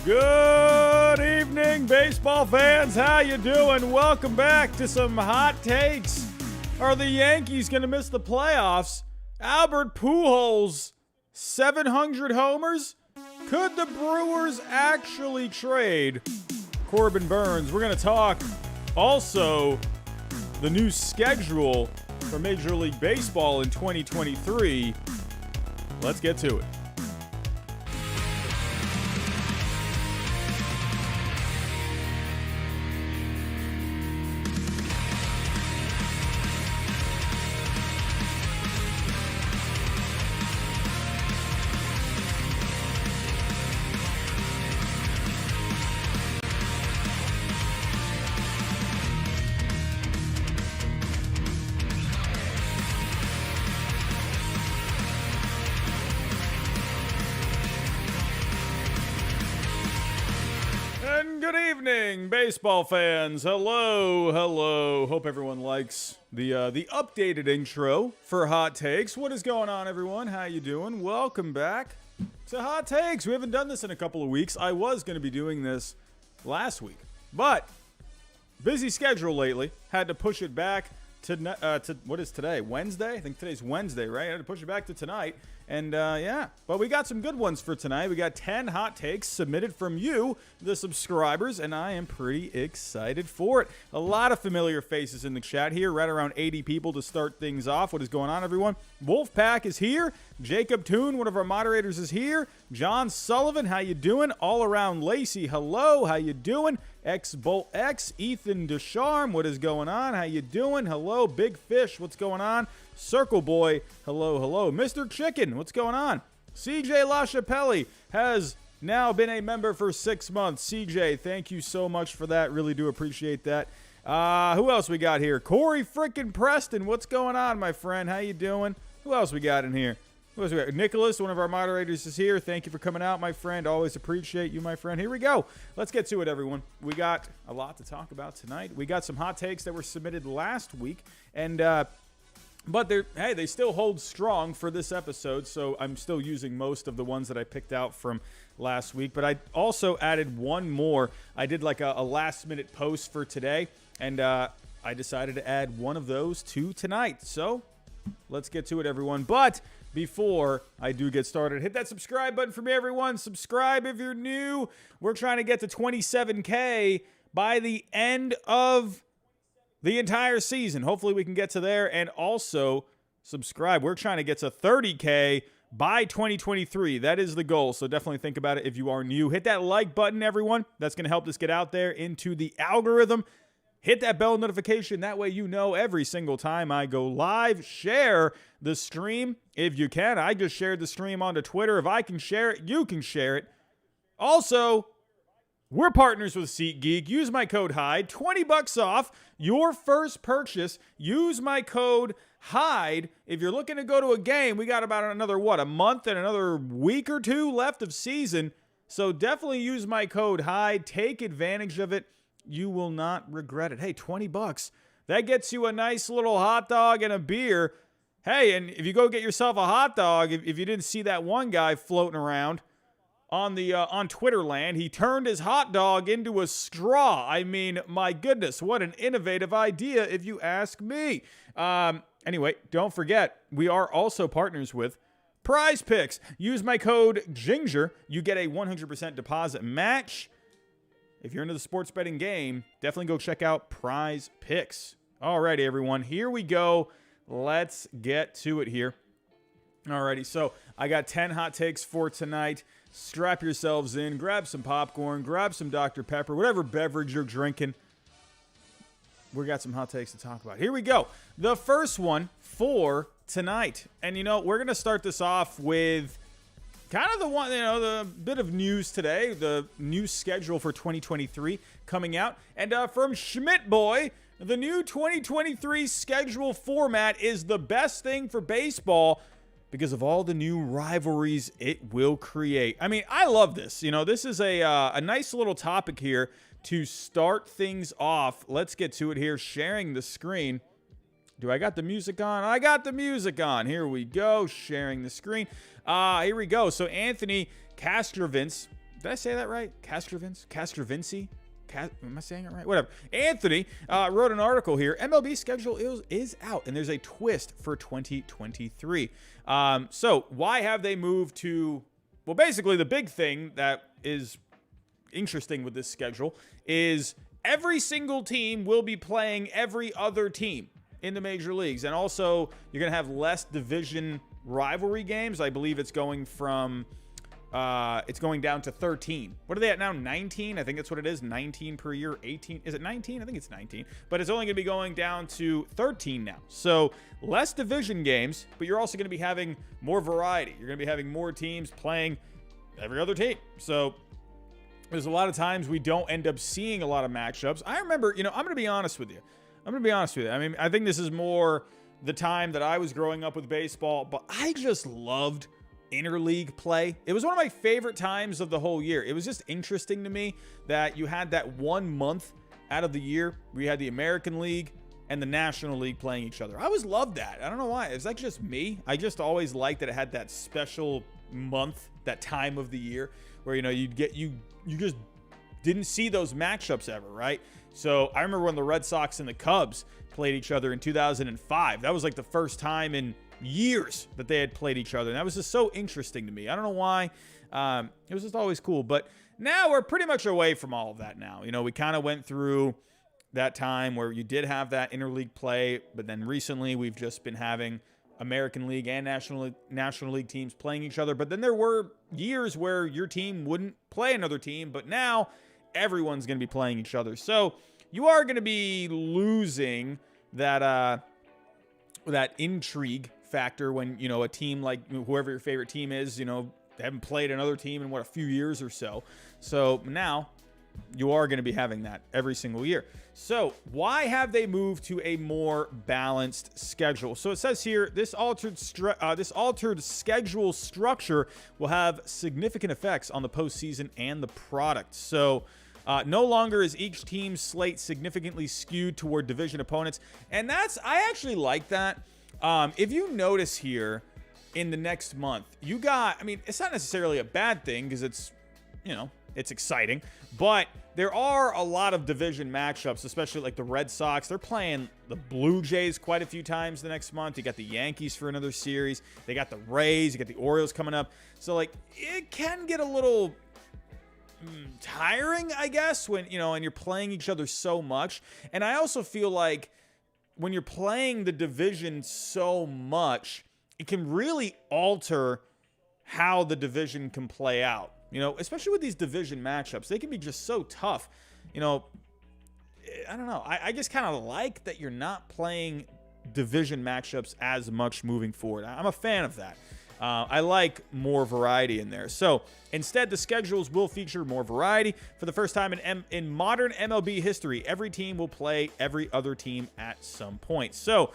Good evening, baseball fans. How you doing? Welcome back to some hot takes. Are the Yankees going to miss the playoffs? Albert Pujols, 700 homers? Could the Brewers actually trade Corbin Burnes? We're going to talk also the new schedule for Major League Baseball in 2023. Let's get to it. Good evening, baseball fans. Hello. Hope everyone likes the updated intro for Hot Takes. What is going on, everyone? How you doing? Welcome back to Hot Takes. We haven't done this in a couple of weeks. I was going to be doing this last week, but busy schedule lately. Had to push it back to what is today? Wednesday? I think today's Wednesday, right? I had to push it back to tonight. And, but we got some good ones for tonight. We got 10 hot takes submitted from you, the subscribers, and I am pretty excited for it. A lot of familiar faces in the chat here, right around 80 people to start things off. What is going on, everyone? Wolfpack is here. Jacob Toon, one of our moderators, is here. John Sullivan, how you doing? All Around Lacey, hello, how you doing? X-Bolt X, Ethan Descharme, what is going on? How you doing? Hello, Big Fish, what's going on? Circle Boy, hello. Mr. Chicken, what's going on? CJ LaChapelle has now been a member for 6 months. CJ, thank you so much for that. Really do appreciate that. Who else we got here? Corey frickin' Preston, what's going on, my friend? How you doing? Who else we got in here? Who else we got? Nicholas, one of our moderators, is here. Thank you for coming out, my friend. Always appreciate you, my friend. Here we go. Let's get to it, everyone. We got a lot to talk about tonight. We got some hot takes that were submitted last week, and but they still hold strong for this episode, so I'm still using most of the ones that I picked out from last week. But I also added one more. I did like a last-minute post for today, and I decided to add one of those to tonight. So let's get to it, everyone. But before I do get started, hit that subscribe button for me, everyone. Subscribe if you're new. We're trying to get to 27K by the end of the entire season. Hopefully we can get to there, and also subscribe. We're trying to get to 30K by 2023. That is the goal, so definitely think about it if you are new. Hit that like button, everyone. That's going to help us get out there into the algorithm. Hit that bell notification. That way you know every single time I go live. Share the stream if you can. I just shared the stream onto Twitter. If I can share it, you can share it. Also, we're partners with SeatGeek. Use my code HYDE, $20 off your first purchase. Use my code HYDE. If you're looking to go to a game, we got about another, a month and another week or two left of season. So definitely use my code HYDE. Take advantage of it. You will not regret it. Hey, $20. That gets you a nice little hot dog and a beer. Hey, and if you go get yourself a hot dog, if you didn't see that one guy floating around on Twitter land, he turned his hot dog into a straw. I mean, my goodness, what an innovative idea, if you ask me. Anyway, don't forget, we are also partners with Prize Picks. Use my code GINGER. You get a 100% deposit match. If you're into the sports betting game, definitely go check out Prize Picks. Alrighty, everyone, here we go. Let's get to it here. Alrighty, so I got 10 hot takes for tonight. Strap yourselves in, grab some popcorn, grab some Dr. Pepper, whatever beverage you're drinking. We got some hot takes to talk about. Here we go. The first one for tonight. And, we're going to start this off with kind of the bit of news today, the new schedule for 2023 coming out. And from Schmidt Boy, the new 2023 schedule format is the best thing for baseball because of all the new rivalries it will create. I mean, I love this. This is a nice little topic here to start things off. Let's get to it here. Sharing the screen. Do I got the music on? I got the music on. Here we go. Sharing the screen. Here we go. So Anthony Castrovins Did I say that right? Castrovinci? Am I saying it right? Whatever. Anthony wrote an article here. MLB schedule is out, and there's a twist for 2023. So why have they moved to... Well, basically, the big thing that is interesting with this schedule is every single team will be playing every other team in the major leagues. And also, you're going to have less division rivalry games. I believe it's going from... it's going down to 13. What are they at now? 19? I think that's what it is. 19 per year. 18. Is it 19? I think it's 19. But it's only going to be going down to 13 now. So less division games, but you're also going to be having more variety. You're going to be having more teams playing every other team. So there's a lot of times we don't end up seeing a lot of matchups. I remember, I'm going to be honest with you. I mean, I think this is more the time that I was growing up with baseball, but I just loved interleague play. It was one of my favorite times of the whole year. It was just interesting to me that you had that 1 month out of the year where you had the American League and the National League playing each other. I always loved that. I don't know why. It's like just me. I just always liked that it had that special month, that time of the year where, you just didn't see those matchups ever, right? So I remember when the Red Sox and the Cubs played each other in 2005. That was like the first time in years that they had played each other. And that was just so interesting to me. I don't know why. It was just always cool. But now we're pretty much away from all of that now. We kind of went through that time where you did have that interleague play, but then recently we've just been having American League and National League teams playing each other. But then there were years where your team wouldn't play another team, but now everyone's going to be playing each other. So you are going to be losing that intrigue factor when, a team like whoever your favorite team is, they haven't played another team in a few years or so. So now you are going to be having that every single year. So why have they moved to a more balanced schedule? So it says here, this altered schedule structure will have significant effects on the postseason and the product. So no longer is each team's slate significantly skewed toward division opponents. And I actually like that. If you notice here in the next month, it's not necessarily a bad thing because it's exciting, but there are a lot of division matchups, especially like the Red Sox. They're playing the Blue Jays quite a few times the next month. You got the Yankees for another series. They got the Rays. You got the Orioles coming up. So it can get a little tiring, I guess, when, and you're playing each other so much. And I also feel like when you're playing the division so much, it can really alter how the division can play out. Especially with these division matchups, they can be just so tough. I don't know. I just kind of like that you're not playing division matchups as much moving forward. I'm a fan of that. I like more variety in there. So instead, the schedules will feature more variety. For the first time in modern MLB history, every team will play every other team at some point. So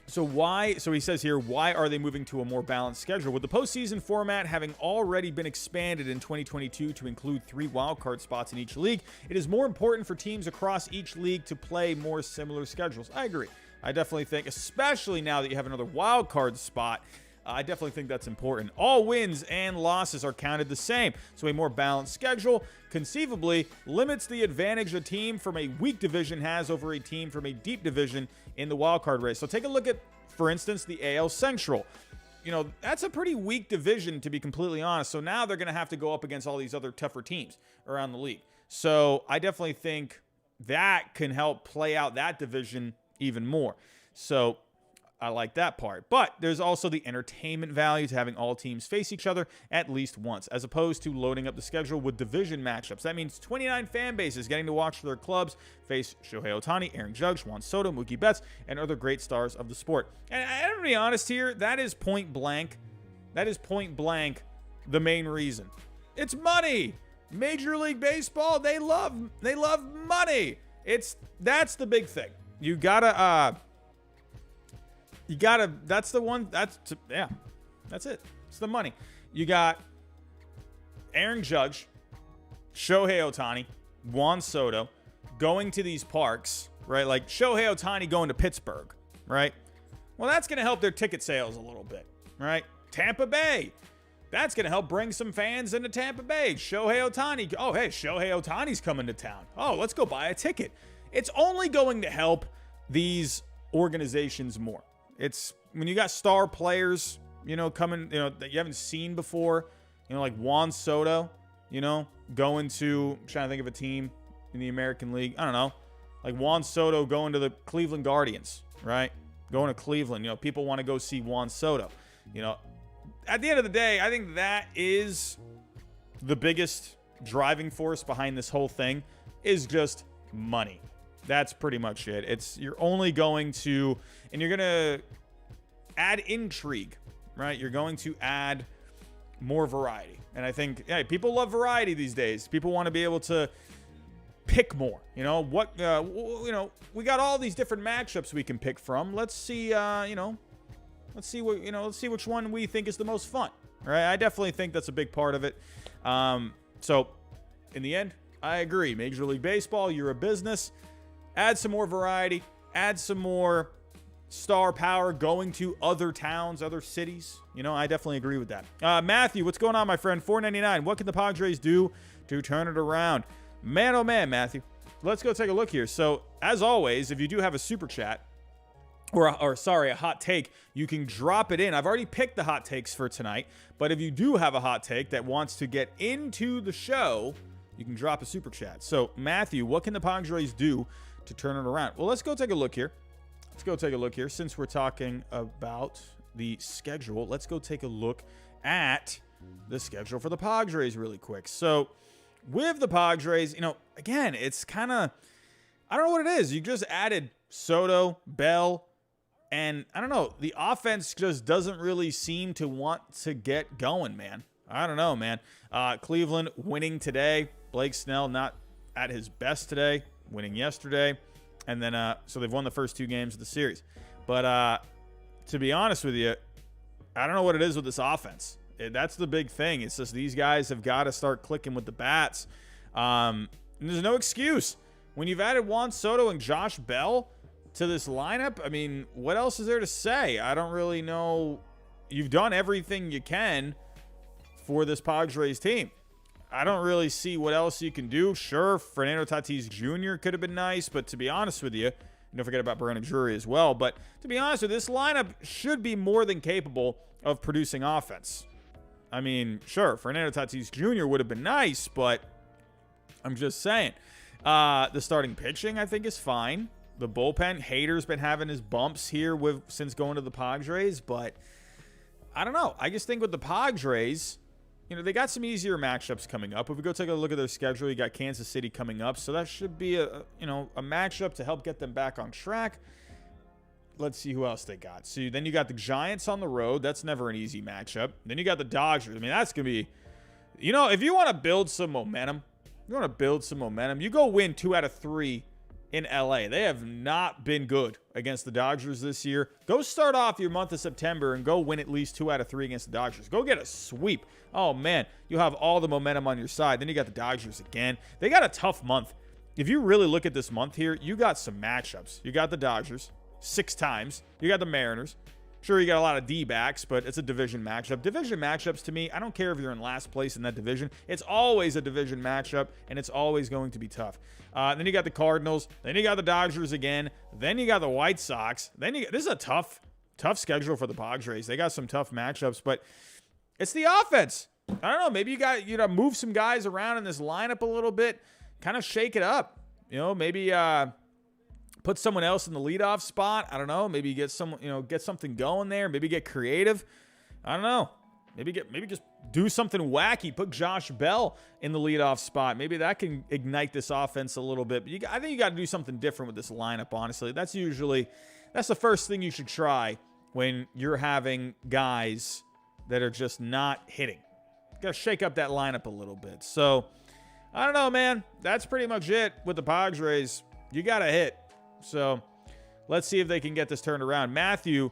he says here, why are they moving to a more balanced schedule? With the postseason format having already been expanded in 2022 to include 3 wildcard spots in each league, it is more important for teams across each league to play more similar schedules. I agree. I definitely think, especially now that you have another wildcard spot, I definitely think that's important. All wins and losses are counted the same, so a more balanced schedule conceivably limits the advantage a team from a weak division has over a team from a deep division in the wildcard race. So take a look at, for instance, the AL Central. That's a pretty weak division, to be completely honest. So now they're going to have to go up against all these other tougher teams around the league. So I definitely think that can help play out that division even more. So I like that part. But there's also the entertainment value to having all teams face each other at least once, as opposed to loading up the schedule with division matchups. That means 29 fan bases getting to watch their clubs face Shohei Ohtani, Aaron Judge, Juan Soto, Mookie Betts, and other great stars of the sport. And I'm going to be honest here, that is point blank the main reason. It's money. Major League Baseball, they love money. That's the big thing. That's it. It's the money. You got Aaron Judge, Shohei Ohtani, Juan Soto going to these parks, right? Like Shohei Ohtani going to Pittsburgh, right? Well, that's going to help their ticket sales a little bit, right? Tampa Bay, That's going to help bring some fans into Tampa Bay. Shohei Ohtani. Oh, hey, Shohei Ohtani's coming to town. Oh, let's go buy a ticket. It's only going to help these organizations more. It's when you got star players, coming, that you haven't seen before, like Juan Soto, going to, I'm trying to think of a team in the American League. I don't know. Like Juan Soto going to the Cleveland Guardians, right? Going to Cleveland. People want to go see Juan Soto. At the end of the day, I think that is the biggest driving force behind this whole thing is just money. That's pretty much it. You're only going to, and you're going to add intrigue, right? You're going to add more variety. And I think, hey, people love variety these days. People want to be able to pick more. We got all these different matchups we can pick from. Let's see, let's see which one we think is the most fun. All right? I definitely think that's a big part of it. So in the end, I agree. Major League Baseball, you're a business. Add some more variety. Add some more star power going to other towns, other cities. I definitely agree with that. Matthew, what's going on, my friend? $4.99. What can the Padres do to turn it around? Man, oh man, Matthew. Let's go take a look here. So, as always, if you do have a super chat, or a hot take, you can drop it in. I've already picked the hot takes for tonight, but if you do have a hot take that wants to get into the show, you can drop a super chat. So, Matthew, what can the Padres do to turn it around? Well, let's go take a look here. Since we're talking about the schedule, let's go take a look at the schedule for the Padres really quick. So, with the Padres, again, it's kind of, I don't know what it is. You just added Soto, Bell, and I don't know. The offense just doesn't really seem to want to get going, man. I don't know, man. Cleveland winning today. Blake Snell not at his best today, winning yesterday. And then, so they've won the first 2 games of the series. But to be honest with you, I don't know what it is with this offense. That's the big thing. It's just these guys have got to start clicking with the bats. And there's no excuse. When you've added Juan Soto and Josh Bell to this lineup, I mean, what else is there to say? I don't really know. You've done everything you can for this Padres team. I don't really see what else you can do. Sure, Fernando Tatis Jr. could have been nice, but to be honest with you, don't forget about Brandon Drury as well. But to be honest with you, this lineup should be more than capable of producing offense. I mean, sure, Fernando Tatis Jr. would have been nice, but I'm just saying. The starting pitching, I think, is fine. The bullpen, Hader's been having his bumps here since going to the Padres, but I don't know. I just think with the Padres, they got some easier matchups coming up. If we go take a look at their schedule, you got Kansas City coming up, so that should be a matchup to help get them back on track. Let's see who else they got. So then you got the Giants on the road. That's never an easy matchup. Then you got the Dodgers. I mean, that's going to be, if you want to build some momentum, you go win 2 out of 3 in LA. They have not been good against the Dodgers this year. Go start off your month of September and go win at least 2 out of 3 against the Dodgers. Go get a sweep. Oh, man, you'll have all the momentum on your side. Then you got the Dodgers again. They got a tough month. If you really look at this month here, you got some matchups. You got the Dodgers 6 times. You got the Mariners. Sure, you got a lot of D-backs, but it's a division matchup. Division matchups, to me, I don't care if you're in last place in that division. It's always a division matchup, and it's always going to be tough. Then you got the Cardinals. Then you got the Dodgers again. Then you got the White Sox. This is a tough schedule for the Padres. They got some tough matchups, but it's the offense. I don't know. Maybe you got move some guys around in this lineup a little bit, kind of shake it up. Maybe put someone else in the leadoff spot. I don't know. Maybe get something going there. Maybe get creative. I don't know. Maybe just do something wacky. Put Josh Bell in the leadoff spot. Maybe that can ignite this offense a little bit. But I think you got to do something different with this lineup, honestly. That's the first thing you should try when you're having guys that are just not hitting. Got to shake up that lineup a little bit. So, I don't know, man. That's pretty much it with the Padres. You got to hit. So, let's see if they can get this turned around. Matthew,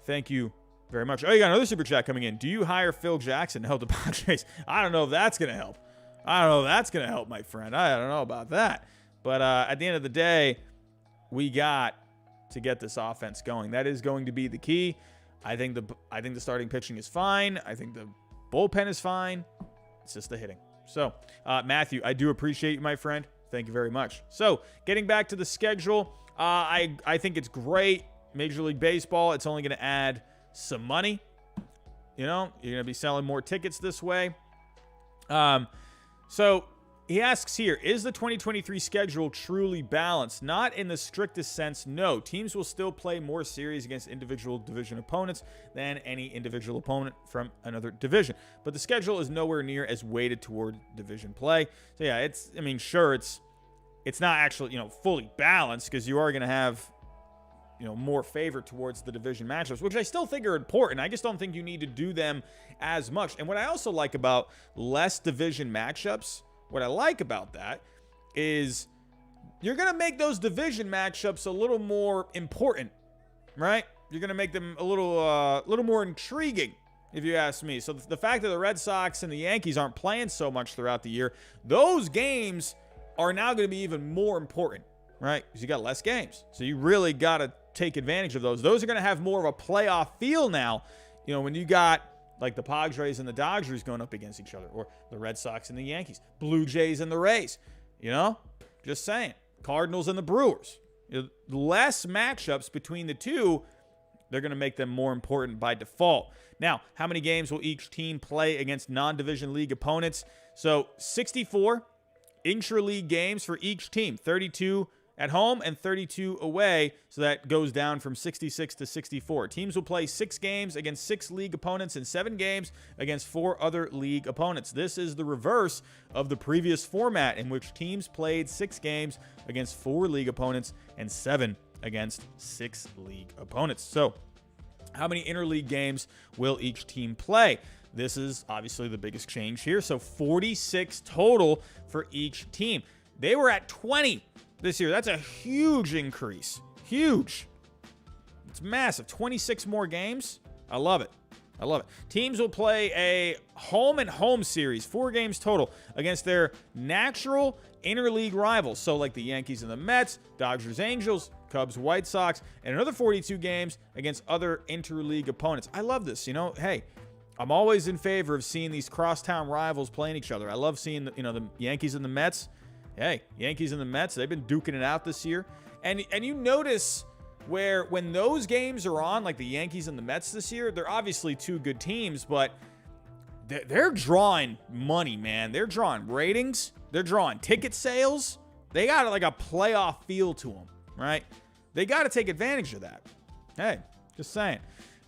thank you very much. Oh, you got another super chat coming in. Do you hire Phil Jackson to help the Padres? I don't know if that's going to help. My friend. I don't know about that. But at the end of the day, we got to get this offense going. That is going to be the key. I think the starting pitching is fine. I think the bullpen is fine. It's just the hitting. So, Matthew, I do appreciate you, my friend. Thank you very much. So, getting back to the schedule, I think it's great. Major League Baseball, it's only going to add some money. You know, you're going to be selling more tickets this way. So, he asks here, is the 2023 schedule truly balanced? Not in the strictest sense, no. Teams will still play more series against individual division opponents than any individual opponent from another division. But the schedule is nowhere near as weighted toward division play. So yeah, it's not actually, fully balanced because you are going to have, more favor towards the division matchups, which I still think are important. I just don't think you need to do them as much. And what I also like about less division matchups, what I like about that is you're going to make those division matchups a little more important, right? You're going to make them a little more intriguing, if you ask me. So the fact that the Red Sox and the Yankees aren't playing so much throughout the year, those games are now going to be even more important, right? Because you got less games. So you really got to take advantage of those. Those are going to have more of a playoff feel now, when you got like the Padres and the Dodgers going up against each other, or the Red Sox and the Yankees, Blue Jays and the Rays, just saying, Cardinals and the Brewers. Less matchups between the two, they're going to make them more important by default. Now, how many games will each team play against non-division league opponents? So 64 intra-league games for each team, 32 at home and 32 away, so that goes down from 66 to 64. Teams will play 6 games against 6 league opponents and 7 games against 4 other league opponents. This is the reverse of the previous format in which teams played 6 games against 4 league opponents and 7 against 6 league opponents. So, how many interleague games will each team play? This is obviously the biggest change here. So, 46 total for each team. They were at 20 this year. That's a huge increase. Huge. It's massive. 26 more games. I love it. I love it. Teams will play a home and home series, 4 games total, against their natural interleague rivals. So like the Yankees and the Mets, Dodgers, Angels, Cubs, White Sox, and another 42 games against other interleague opponents. I love this. Hey, I'm always in favor of seeing these crosstown rivals playing each other. I love seeing the Yankees and the Mets. Hey, Yankees and the Mets, they've been duking it out this year. And you notice when those games are on, like the Yankees and the Mets this year, they're obviously 2 good teams, but they're drawing money, man. They're drawing ratings. They're drawing ticket sales. They got like a playoff feel to them, right? They got to take advantage of that. Hey, just saying.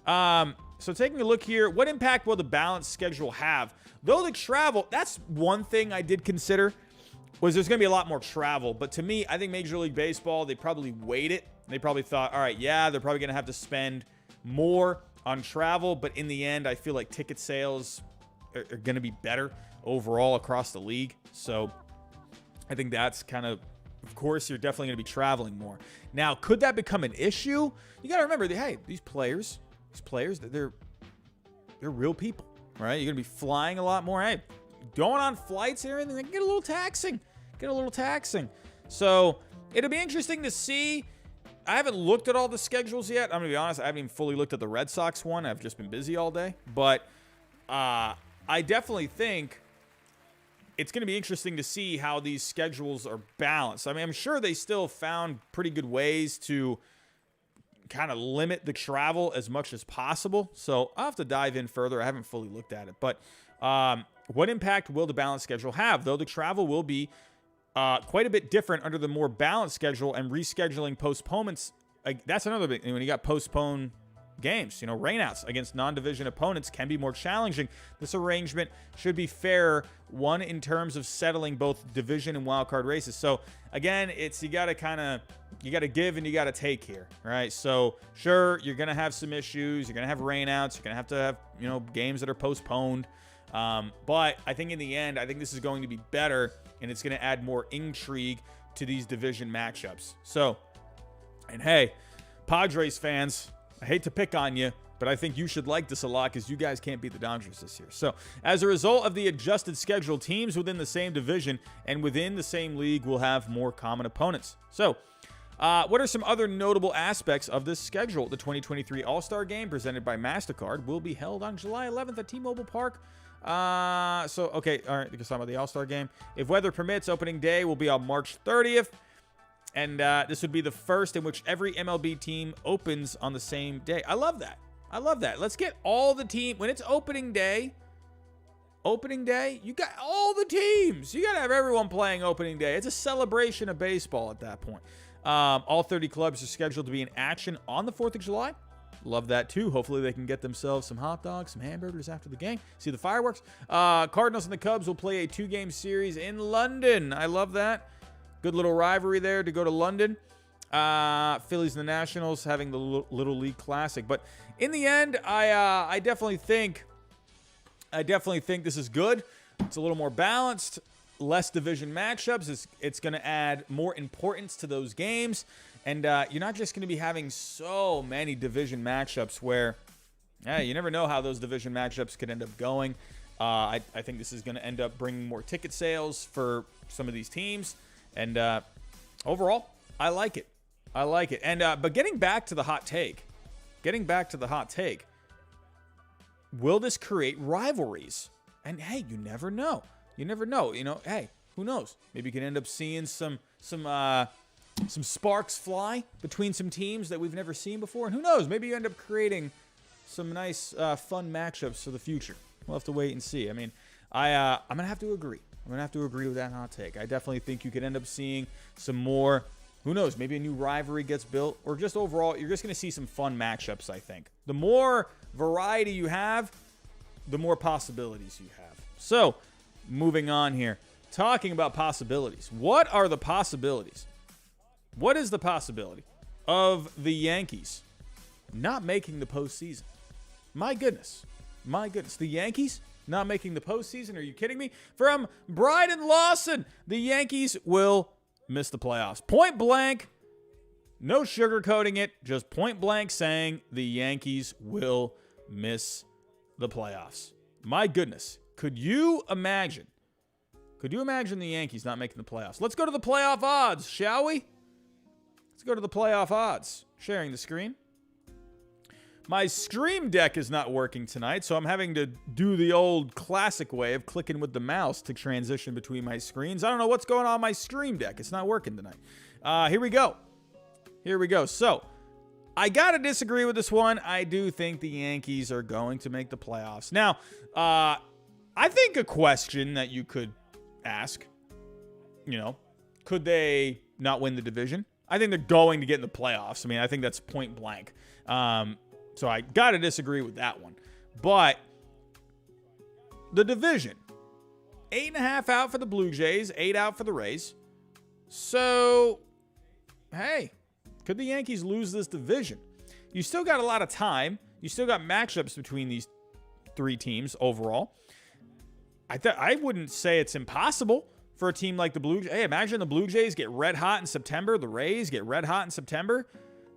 So taking a look here, what impact will the balanced schedule have? Though the travel, that's one thing I did consider, was there's going to be a lot more travel. But to me, I think Major League Baseball, they probably weighed it. They probably thought, all right, yeah, they're probably going to have to spend more on travel. But in the end, I feel like ticket sales are going to be better overall across the league. So I think that's kind of course, you're definitely going to be traveling more. Now, could that become an issue? You got to remember that, hey, these players, they're real people, right? You're going to be flying a lot more. Hey, going on flights and everything, they can get a little taxing. So it'll be interesting to see. I haven't looked at all the schedules yet. I'm going to be honest. I haven't even fully looked at the Red Sox one. I've just been busy all day. But I definitely think it's going to be interesting to see how these schedules are balanced. I mean, I'm sure they still found pretty good ways to kind of limit the travel as much as possible. So I'll have to dive in further. I haven't fully looked at it. But what impact will the balanced schedule have? Though the travel will be quite a bit different under the more balanced schedule, and rescheduling postponements, that's another big thing. When you got postponed games, rainouts against non-division opponents can be more challenging. This arrangement should be fair, one, in terms of settling both division and wildcard races. So again, you got to give and you got to take here, right? So sure, you're going to have some issues. You're going to have rainouts. You're going to have games that are postponed. But I think in the end, I think this is going to be better, and it's going to add more intrigue to these division matchups. So, and hey, Padres fans, I hate to pick on you, but I think you should like this a lot because you guys can't beat the Dodgers this year. So, as a result of the adjusted schedule, teams within the same division and within the same league will have more common opponents. So, what are some other notable aspects of this schedule? The 2023 All-Star Game, presented by MasterCard, will be held on July 11th at T-Mobile Park. Okay, all right, we can talk about the All-Star game. If weather permits, opening day will be on March 30th. And this would be the first in which every MLB team opens on the same day. I love that. I love that. Let's get all the team. When it's opening day, you got all the teams. You got to have everyone playing opening day. It's a celebration of baseball at that point. All 30 clubs are scheduled to be in action on the 4th of July. Love that, too. Hopefully, they can get themselves some hot dogs, some hamburgers after the game. See the fireworks. Cardinals and the Cubs will play a 2-game series in London. I love that. Good little rivalry there to go to London. Phillies and the Nationals having the Little League Classic. But in the end, I definitely think this is good. It's a little more balanced, less division matchups. It's going to add more importance to those games. And you're not just going to be having so many division matchups where you never know how those division matchups could end up going. I think this is going to end up bringing more ticket sales for some of these teams. And overall, I like it. And but getting back to the hot take, will this create rivalries? And hey, you never know. Hey, who knows? Maybe you can end up seeing some sparks fly between some teams that we've never seen before. And who knows? Maybe you end up creating some nice, fun matchups for the future. We'll have to wait and see. I mean, I'm going to have to agree. With that hot take. I definitely think you could end up seeing some more, who knows, maybe a new rivalry gets built, or just overall, you're just going to see some fun matchups, I think. The more variety you have, the more possibilities you have. So, moving on here. Talking about possibilities. What are the possibilities? What is the possibility of the Yankees not making the postseason? My goodness. The Yankees not making the postseason? Are you kidding me? From Bryden Lawson, the Yankees will miss the playoffs. Point blank, no sugarcoating it, just point blank saying the Yankees will miss the playoffs. My goodness. Could you imagine the Yankees not making the playoffs? Let's go to the playoff odds, shall we? Let's go to the playoff odds. Sharing the screen. My Stream Deck is not working tonight, so I'm having to do the old classic way of clicking with the mouse to transition between my screens. I don't know what's going on my Stream Deck. It's not working tonight. Here we go. So, I got to disagree with this one. I do think the Yankees are going to make the playoffs. Now, I think a question that you could ask, could they not win the division? I think they're going to get in the playoffs. I mean, I think that's point blank. So I got to disagree with that one. But the division, 8.5 out for the Blue Jays, 8 out for the Rays. So, hey, could the Yankees lose this division? You still got a lot of time. You still got matchups between these three teams overall. I wouldn't say it's impossible for a team like the Blue Jays. Hey, imagine the Blue Jays get red hot in September. The Rays get red hot in September.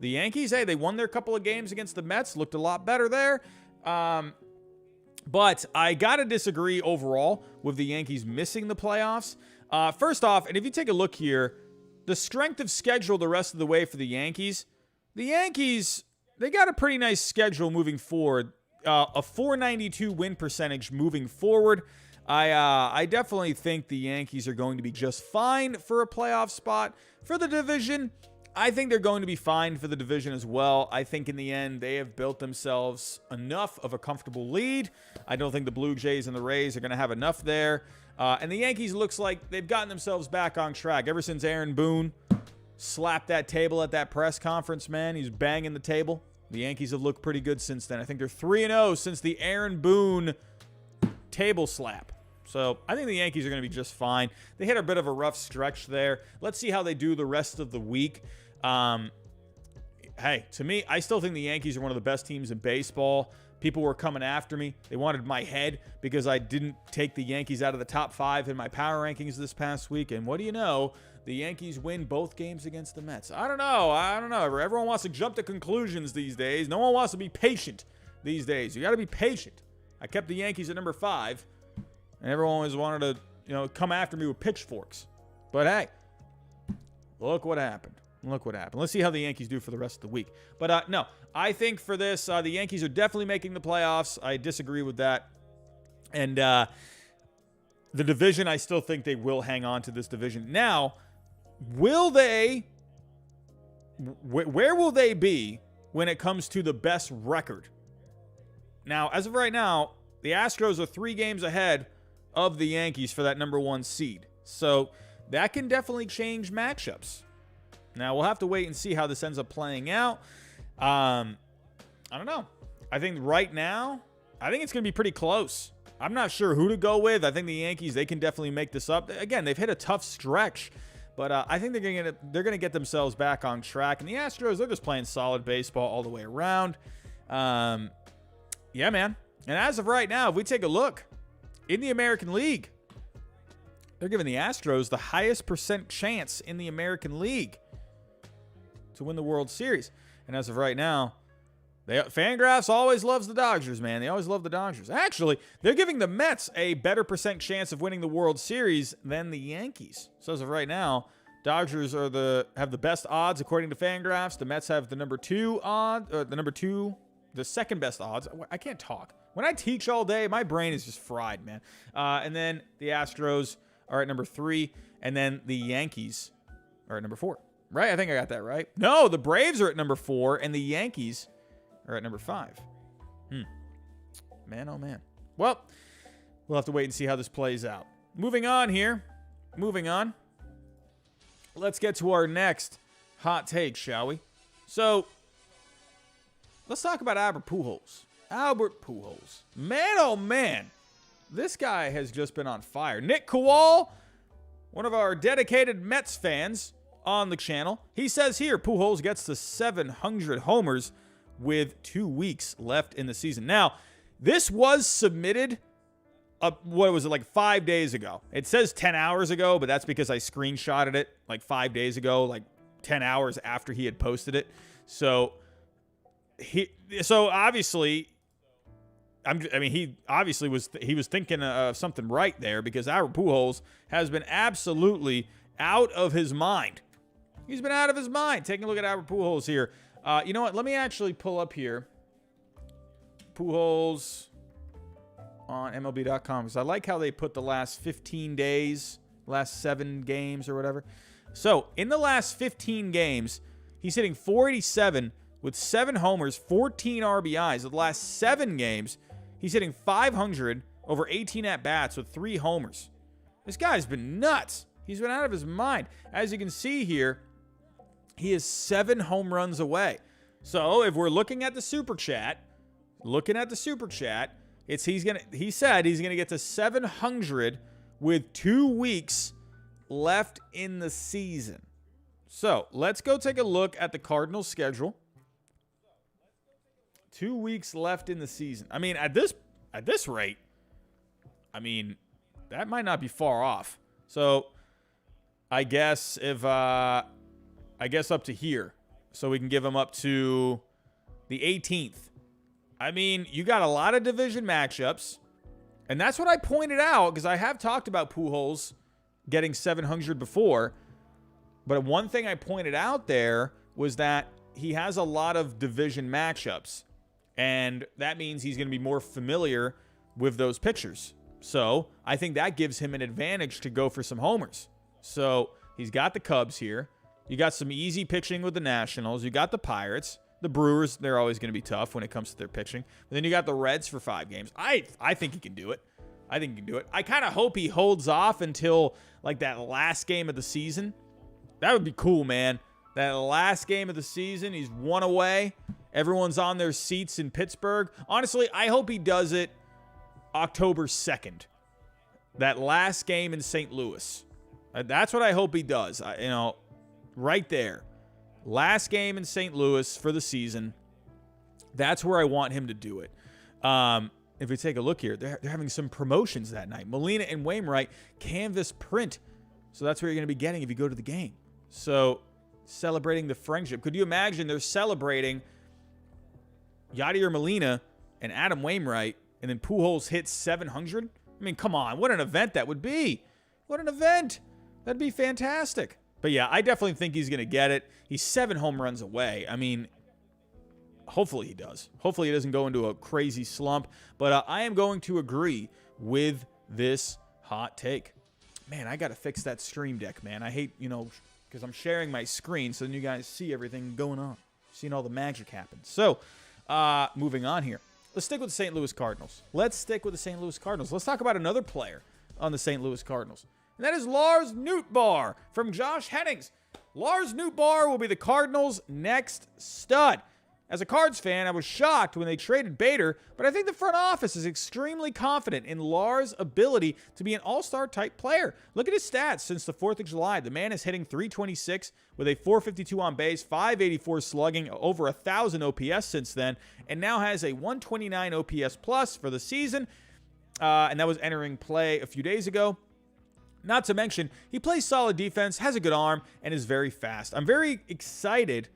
The Yankees, hey, they won their couple of games against the Mets. Looked a lot better there. But I got to disagree overall with the Yankees missing the playoffs. First off, and if you take a look here, the strength of schedule the rest of the way for the Yankees, they got a pretty nice schedule moving forward. A .492 win percentage moving forward. I definitely think the Yankees are going to be just fine for a playoff spot. For the division, I think they're going to be fine for the division as well. I think in the end, they have built themselves enough of a comfortable lead. I don't think the Blue Jays and the Rays are going to have enough there. And the Yankees looks like they've gotten themselves back on track. Ever since Aaron Boone slapped that table at that press conference, man, he's banging the table. The Yankees have looked pretty good since then. I think they're 3-0 since the Aaron Boone table slap. So I think the Yankees are going to be just fine. They hit a bit of a rough stretch there. Let's see how they do the rest of the week. Hey, to me, I still think the Yankees are one of the best teams in baseball. People were coming after me. They wanted my head because I didn't take the Yankees out of the top 5 in my power rankings this past week. And what do you know? The Yankees win both games against the Mets. I don't know. Everyone wants to jump to conclusions these days. No one wants to be patient these days. You got to be patient. I kept the Yankees at number 5. And everyone always wanted to, come after me with pitchforks. But hey, look what happened. Let's see how the Yankees do for the rest of the week. But no, I think for this, the Yankees are definitely making the playoffs. I disagree with that. And the division, I still think they will hang on to this division. Now, will they, where will they be when it comes to the best record? Now, as of right now, the Astros are 3 games ahead of the Yankees for that number 1 seed. So that can definitely change matchups. Now, we'll have to wait and see how this ends up playing out. I don't know. I think right now, I think it's going to be pretty close. I'm not sure who to go with. I think the Yankees, they can definitely make this up. Again, they've hit a tough stretch, but I think they're going to get themselves back on track. And the Astros, they're just playing solid baseball all the way around. Yeah, man. And as of right now, if we take a look in the American League, they're giving the Astros the highest % chance in the American League to win the World Series. And as of right now, Fangraphs always loves the Dodgers, man. They always love the Dodgers. Actually, they're giving the Mets a better % chance of winning the World Series than the Yankees. So as of right now, Dodgers have the best odds according to Fangraphs. The Mets have the number 2 the second best odds. I can't talk. When I teach all day, my brain is just fried, man. And then the Astros are at number 3, and then the Yankees are at number 4. Right? I think I got that right. No, the Braves are at number 4, and the Yankees are at number 5. Man, oh man. Well, we'll have to wait and see how this plays out. Moving on here. Moving on. Let's get to our next hot take, shall we? So, let's talk about Albert Pujols. Albert Pujols. Man, oh man. This guy has just been on fire. Nick Kowal, one of our dedicated Mets fans on the channel, he says here, Pujols gets to 700 homers with 2 weeks left in the season. Now, this was submitted, what was it, like 5 days ago. It says 10 hours ago, but that's because I screenshotted it like 5 days ago, like 10 hours after he had posted it. So obviously, he obviously was thinking of something right there, because Albert Pujols has been absolutely out of his mind. He's been out of his mind. Taking a look at Albert Pujols here. You know what? Let me actually pull up here Pujols on MLB.com, because I like how they put the last 15 days, last 7 games or whatever. So, in the last 15 games, he's hitting .487 with 7 homers, 14 RBIs. The last 7 games, he's hitting .500 over 18 at-bats with 3 homers. This guy's been nuts. He's been out of his mind. As you can see here, he is 7 home runs away. So if we're looking at the super chat, he said he's gonna get to 700 with 2 weeks left in the season. So let's go take a look at the Cardinals' schedule. 2 weeks left in the season. I mean, at this rate, I mean, that might not be far off. So I guess up to here. So we can give him up to the 18th. I mean, you got a lot of division matchups. And that's what I pointed out, because I have talked about Pujols getting 700 before. But one thing I pointed out there was that he has a lot of division matchups. And that means he's going to be more familiar with those pitchers. So I think that gives him an advantage to go for some homers. So he's got the Cubs here. You got some easy pitching with the Nationals. You got the Pirates. The Brewers, they're always going to be tough when it comes to their pitching. But then you got the Reds for 5 games. I think he can do it. I kind of hope he holds off until like that last game of the season. That would be cool, man. That last game of the season, he's 1 away. Everyone's on their seats in Pittsburgh. Honestly, I hope he does it October 2nd. That last game in St. Louis. That's what I hope he does. Right there. Last game in St. Louis for the season. That's where I want him to do it. If we take a look here, they're having some promotions that night. Molina and Wainwright canvas print. So that's what you're going to be getting if you go to the game. So celebrating the friendship. Could you imagine they're celebrating Yadier Molina and Adam Wainwright, and then Pujols hits 700? I mean, come on. What an event that would be. What an event. That'd be fantastic. But yeah, I definitely think he's going to get it. He's 7 home runs away. I mean, hopefully he does. Hopefully he doesn't go into a crazy slump. But I am going to agree with this hot take. Man, I got to fix that stream deck, man. I hate, because I'm sharing my screen so then you guys see everything going on. Seeing all the magic happen. So, moving on here. Let's stick with the St. Louis Cardinals. Let's talk about another player on the St. Louis Cardinals. And that is Lars Nootbaar from Josh Hennings. Lars Nootbaar will be the Cardinals' next stud. As a Cards fan, I was shocked when they traded Bader, but I think the front office is extremely confident in Lars' ability to be an all-star type player. Look at his stats since the 4th of July. The man is hitting .326 with a .452 on base, .584 slugging, over 1,000 OPS since then, and now has a .129 OPS plus for the season, and that was entering play a few days ago. Not to mention, he plays solid defense, has a good arm, and is very fast. I'm very excited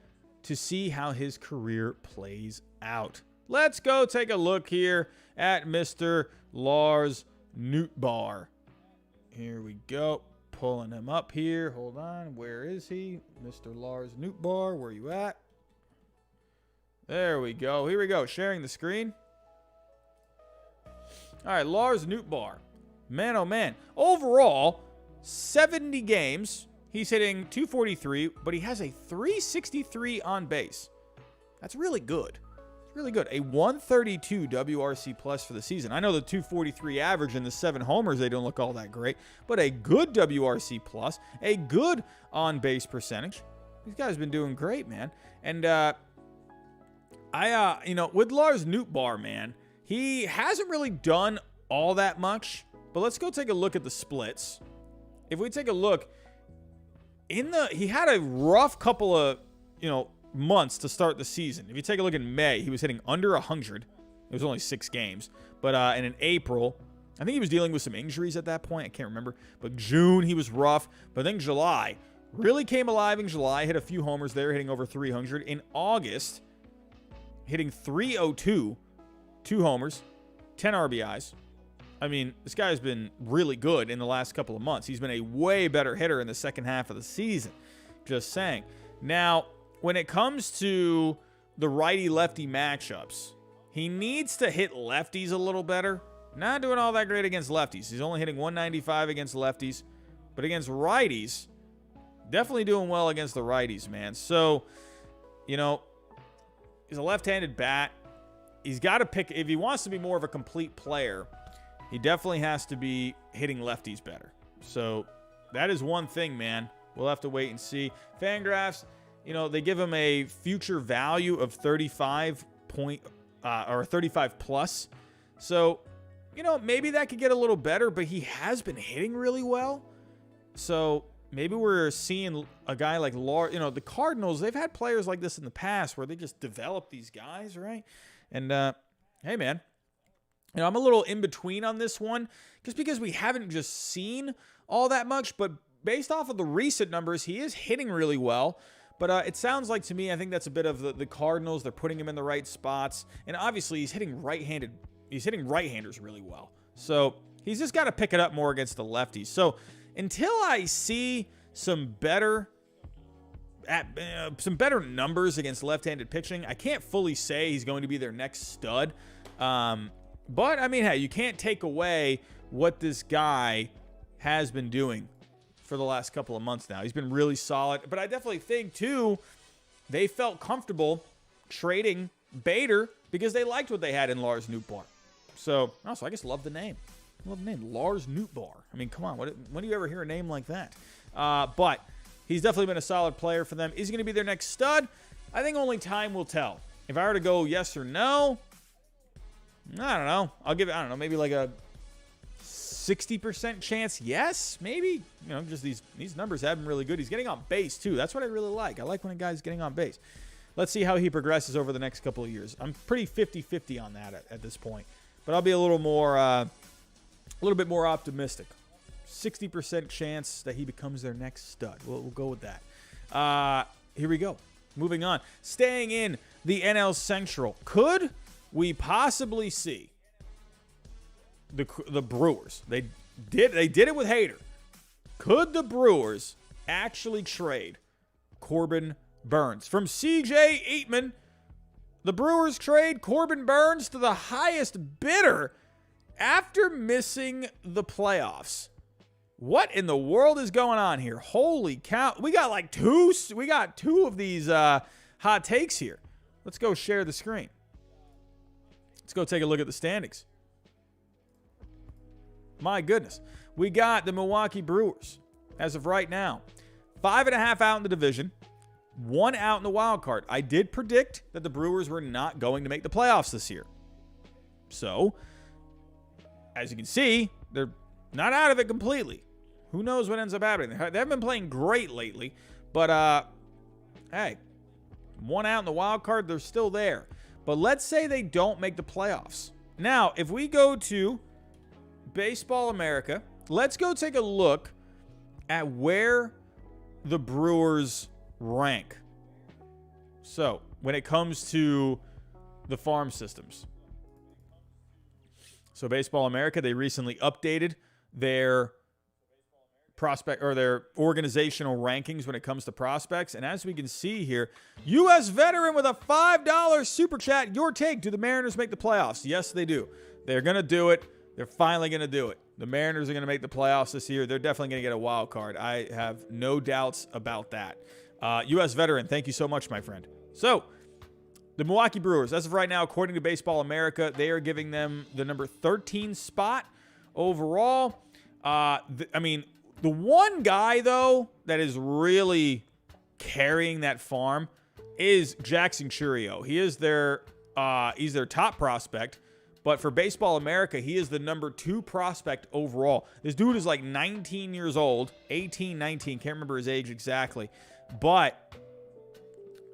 to see how his career plays out. Let's go take a look here at Mr. Lars Nootbaar. Here we go. Pulling him up here. Hold on. Where is he? Mr. Lars Nootbaar, where are you at? There we go. Here we go. Sharing the screen. All right, Lars Nootbaar. Man, oh man. Overall, 70 games. He's hitting .243, but he has a .363 on base. That's really good. It's really good. A .132 WRC plus for the season. I know the .243 average and the 7 homers, they don't look all that great, but a good WRC plus, a good on-base percentage. These guys have been doing great, man. And with Lars Nootbaar, man, he hasn't really done all that much, but let's go take a look at the splits. If we take a look, he had a rough couple of, months to start the season. If you take a look in May, he was hitting under 100. It was only 6 games. But and in April, I think he was dealing with some injuries at that point. I can't remember. But June, he was rough. But then July, really came alive in July. Hit a few homers there, hitting over 300. In August, hitting .302, 2 homers, 10 RBIs. I mean, this guy's been really good in the last couple of months. He's been a way better hitter in the second half of the season. Just saying. Now, when it comes to the righty-lefty matchups, he needs to hit lefties a little better. Not doing all that great against lefties. He's only hitting .195 against lefties. But against righties, definitely doing well against the righties, man. So, he's a left-handed bat. He's got to pick, if he wants to be more of a complete player, he definitely has to be hitting lefties better. So that is one thing, man. We'll have to wait and see. Fangraphs, they give him a future value of 35 plus. So, maybe that could get a little better, but he has been hitting really well. So maybe we're seeing a guy like Lars. The Cardinals, they've had players like this in the past where they just develop these guys, right? And, hey, man. I'm a little in between on this one just because we haven't just seen all that much. But based off of the recent numbers, he is hitting really well. But it sounds like to me, I think that's a bit of the Cardinals. They're putting him in the right spots. And obviously, he's hitting right-handed. He's hitting right-handers really well. So he's just got to pick it up more against the lefties. So until I see some better numbers against left-handed pitching, I can't fully say he's going to be their next stud. But, I mean, hey, you can't take away what this guy has been doing for the last couple of months now. He's been really solid. But I definitely think, too, they felt comfortable trading Bader because they liked what they had in Lars Nootbaar. So, also, I just love the name. I love the name, Lars Nootbaar. I mean, come on. When do you ever hear a name like that? But he's definitely been a solid player for them. Is he going to be their next stud? I think only time will tell. If I were to go yes or no, I don't know. I'll give it, maybe like a 60% chance yes, maybe. Just these numbers have been really good. He's getting on base, too. That's what I really like. I like when a guy's getting on base. Let's see how he progresses over the next couple of years. I'm pretty 50-50 on that at this point. But I'll be a little bit more optimistic. 60% chance that he becomes their next stud. We'll go with that. Here we go. Moving on. Staying in the NL Central. Could we possibly see the Brewers? They did it with Hader. Could the Brewers actually trade Corbin Burnes from C.J. Eatman? The Brewers trade Corbin Burnes to the highest bidder after missing the playoffs, what in the world is going on here? Holy cow. We got two of these hot takes here. Let's go share the screen. Let's go take a look at the standings. My goodness. We got the Milwaukee Brewers, as of right now, 5.5 out in the division, 1 out in the wild card. I did predict that the Brewers were not going to make the playoffs this year. So, as you can see, they're not out of it completely. Who knows what ends up happening? They haven't been playing great lately, but hey, 1 out in the wild card, they're still there. But let's say they don't make the playoffs. Now, if we go to Baseball America, let's go take a look at where the Brewers rank. So, when it comes to the farm systems. So, Baseball America, they recently updated their prospect or their organizational rankings when it comes to prospects. And as we can see here, U.S. veteran with a $5 super chat. Your take, do the Mariners make the playoffs? Yes, they do. They're going to do it. They're finally going to do it. The Mariners are going to make the playoffs this year. They're definitely going to get a wild card. I have no doubts about that. U.S. veteran, thank you so much, my friend. So, the Milwaukee Brewers, as of right now, according to Baseball America, they are giving them the number 13 spot overall. The one guy, though, that is really carrying that farm is Jackson Chourio. He is he's their top prospect. But for Baseball America, he is the number 2 prospect overall. This dude is like 19 years old, 18, 19, can't remember his age exactly. But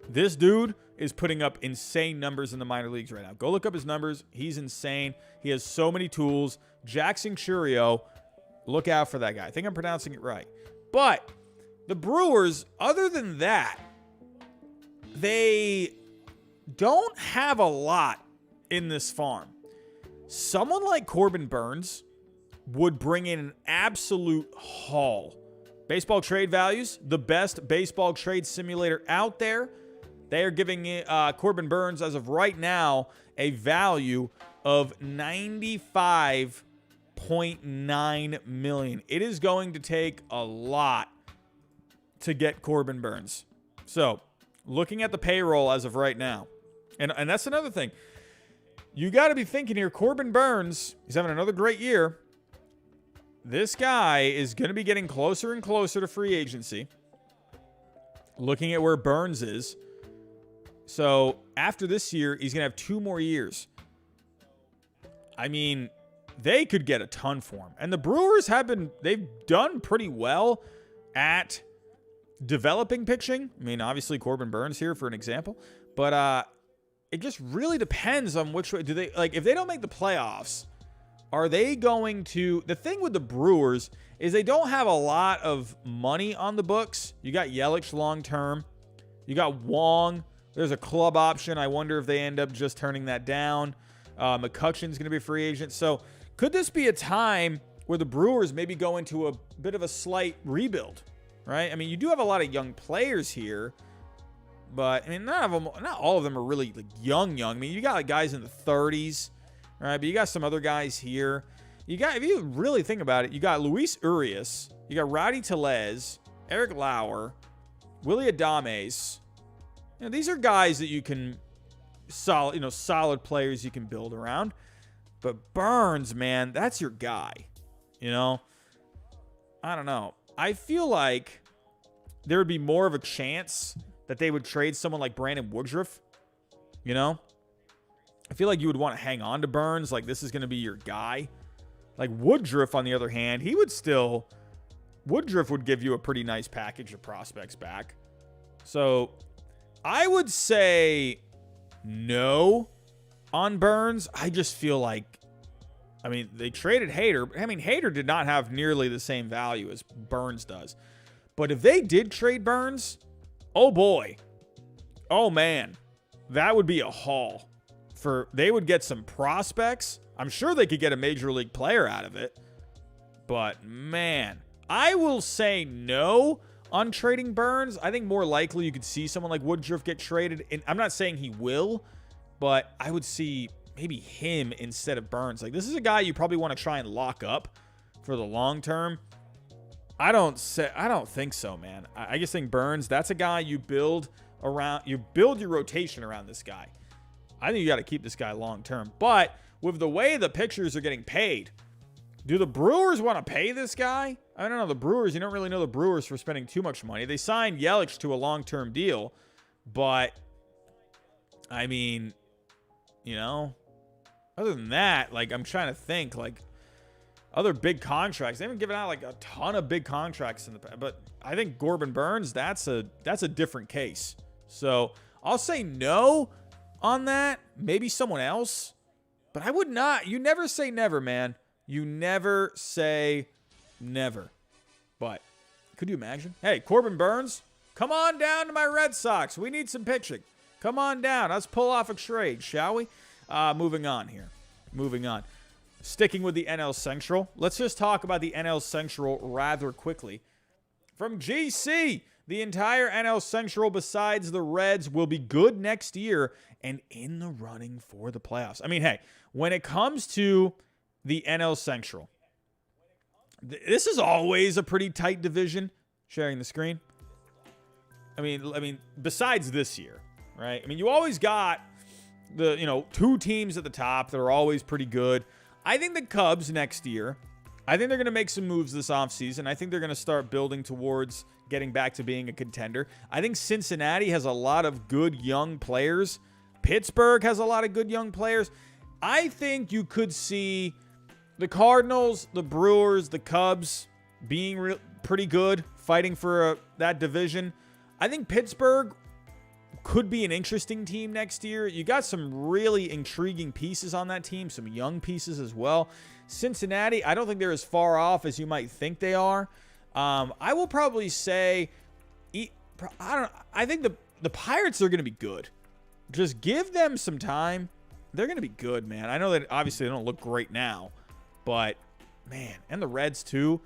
this dude is putting up insane numbers in the minor leagues right now. Go look up his numbers. He's insane. He has so many tools. Jackson Chourio, look out for that guy. I think I'm pronouncing it right. But the Brewers, other than that, they don't have a lot in this farm. Someone like Corbin Burnes would bring in an absolute haul. Baseball trade values, the best baseball trade simulator out there. They are giving Corbin Burnes, as of right now, a value of $95.9 million. It is going to take a lot to get Corbin Burnes. So, looking at the payroll as of right now, and that's another thing. You got to be thinking here, Corbin Burnes, he's having another great year. This guy is going to be getting closer and closer to free agency. Looking at where Burnes is. So, after this year, he's going to have 2 more years. I mean, they could get a ton for him. And the Brewers they've done pretty well at developing pitching. I mean, obviously, Corbin Burnes here for an example. But, it just really depends on which way. If they don't make the playoffs, are they going to... The thing with the Brewers is they don't have a lot of money on the books. You got Yelich long-term. You got Wong. There's a club option. I wonder if they end up just turning that down. McCutcheon's going to be a free agent. So could this be a time where the Brewers maybe go into a bit of a slight rebuild, right? I mean, you do have a lot of young players here. But, I mean, not all of them are really like young. I mean, you got like guys in the 30s, right? But you got some other guys here. If you really think about it, you got Luis Urias, you got Rowdy Tellez, Eric Lauer, Willy Adames. You know, these are guys that you can solid players you can build around. But Burnes, man, that's your guy. You know, I don't know. I feel like there would be more of a chance that they would trade someone like Brandon Woodruff, you know? I feel like you would want to hang on to Burnes, like this is going to be your guy. Like Woodruff, on the other hand, Woodruff would give you a pretty nice package of prospects back. So I would say no on Burnes. I just feel like, I mean, they traded Hader. I mean, Hader did not have nearly the same value as Burnes does. But if they did trade Burnes, oh boy. Oh man. That would be a haul. They would get some prospects. I'm sure they could get a major league player out of it. But man, I will say no on trading Burnes. I think more likely you could see someone like Woodruff get traded. And I'm not saying he will, but I would see maybe him instead of Burnes. Like, this is a guy you probably want to try and lock up for the long term. I don't think so, man. I just think Burnes, that's a guy you build your rotation around this guy. I think you got to keep this guy long term. But with the way the pitchers are getting paid, do the Brewers want to pay this guy? I don't know. The Brewers, you don't really know the Brewers for spending too much money. They signed Yelich to a long-term deal, but I mean, you know, other than that, like, I'm trying to think, like, other big contracts. They haven't given out like a ton of big contracts in the past, but I think Corbin Burnes, that's a different case. So I'll say no on that. Maybe someone else, but I would not. You never say never, man. You never say never. But could you imagine? Hey, Corbin Burnes, come on down to my Red Sox. We need some pitching. Come on down. Let's pull off a trade, shall we? Moving on here. Moving on. Sticking with the NL Central, let's just talk about the NL Central rather quickly. From GC, the entire NL Central besides the Reds will be good next year and in the running for the playoffs. I mean, hey, when it comes to the NL Central, this is always a pretty tight division. Sharing the screen. I mean, besides this year, right? I mean, you always got the, two teams at the top that are always pretty good. I think the Cubs next year, I think they're going to make some moves this offseason. I think they're going to start building towards getting back to being a contender. I think Cincinnati has a lot of good young players. Pittsburgh has a lot of good young players. I think you could see the Cardinals, the Brewers, the Cubs being pretty good, fighting for that division. I think Pittsburgh could be an interesting team next year. You got some really intriguing pieces on that team, some young pieces as well. Cincinnati, I don't think they're as far off as you might think they are. I will probably say, I think the Pirates are going to be good. Just give them some time. They're going to be good, man. I know that obviously they don't look great now, but man, and the Reds too.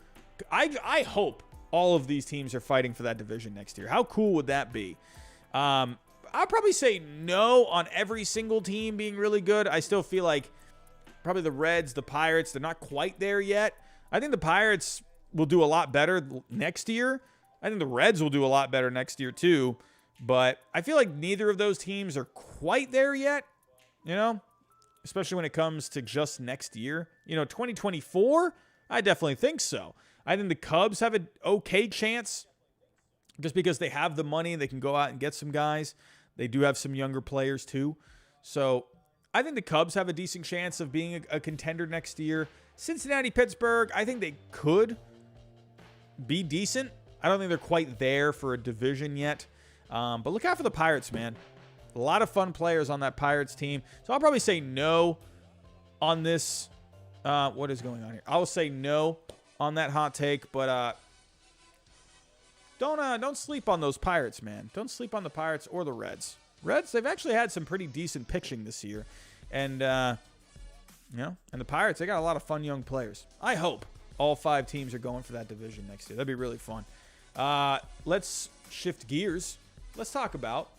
I hope all of these teams are fighting for that division next year. How cool would that be? I'll probably say no on every single team being really good. I still feel like probably the Reds, the Pirates, they're not quite there yet. I think the Pirates will do a lot better next year. I think the Reds will do a lot better next year too. But I feel like neither of those teams are quite there yet, especially when it comes to just next year. 2024, I definitely think so. I think the Cubs have an okay chance just because they have the money. They can go out and get some guys. They do have some younger players too. So I think the Cubs have a decent chance of being a contender next year. Cincinnati, Pittsburgh, I think they could be decent. I don't think they're quite there for a division yet. But look out for the Pirates, man. A lot of fun players on that Pirates team. So I'll probably say no on this. What is going on here? I'll say no on that hot take, but don't sleep on those Pirates, man. Don't sleep on the Pirates or the Reds. Reds, they've actually had some pretty decent pitching this year. And, and the Pirates, they got a lot of fun young players. I hope all 5 teams are going for that division next year. That'd be really fun. Let's shift gears. Let's talk about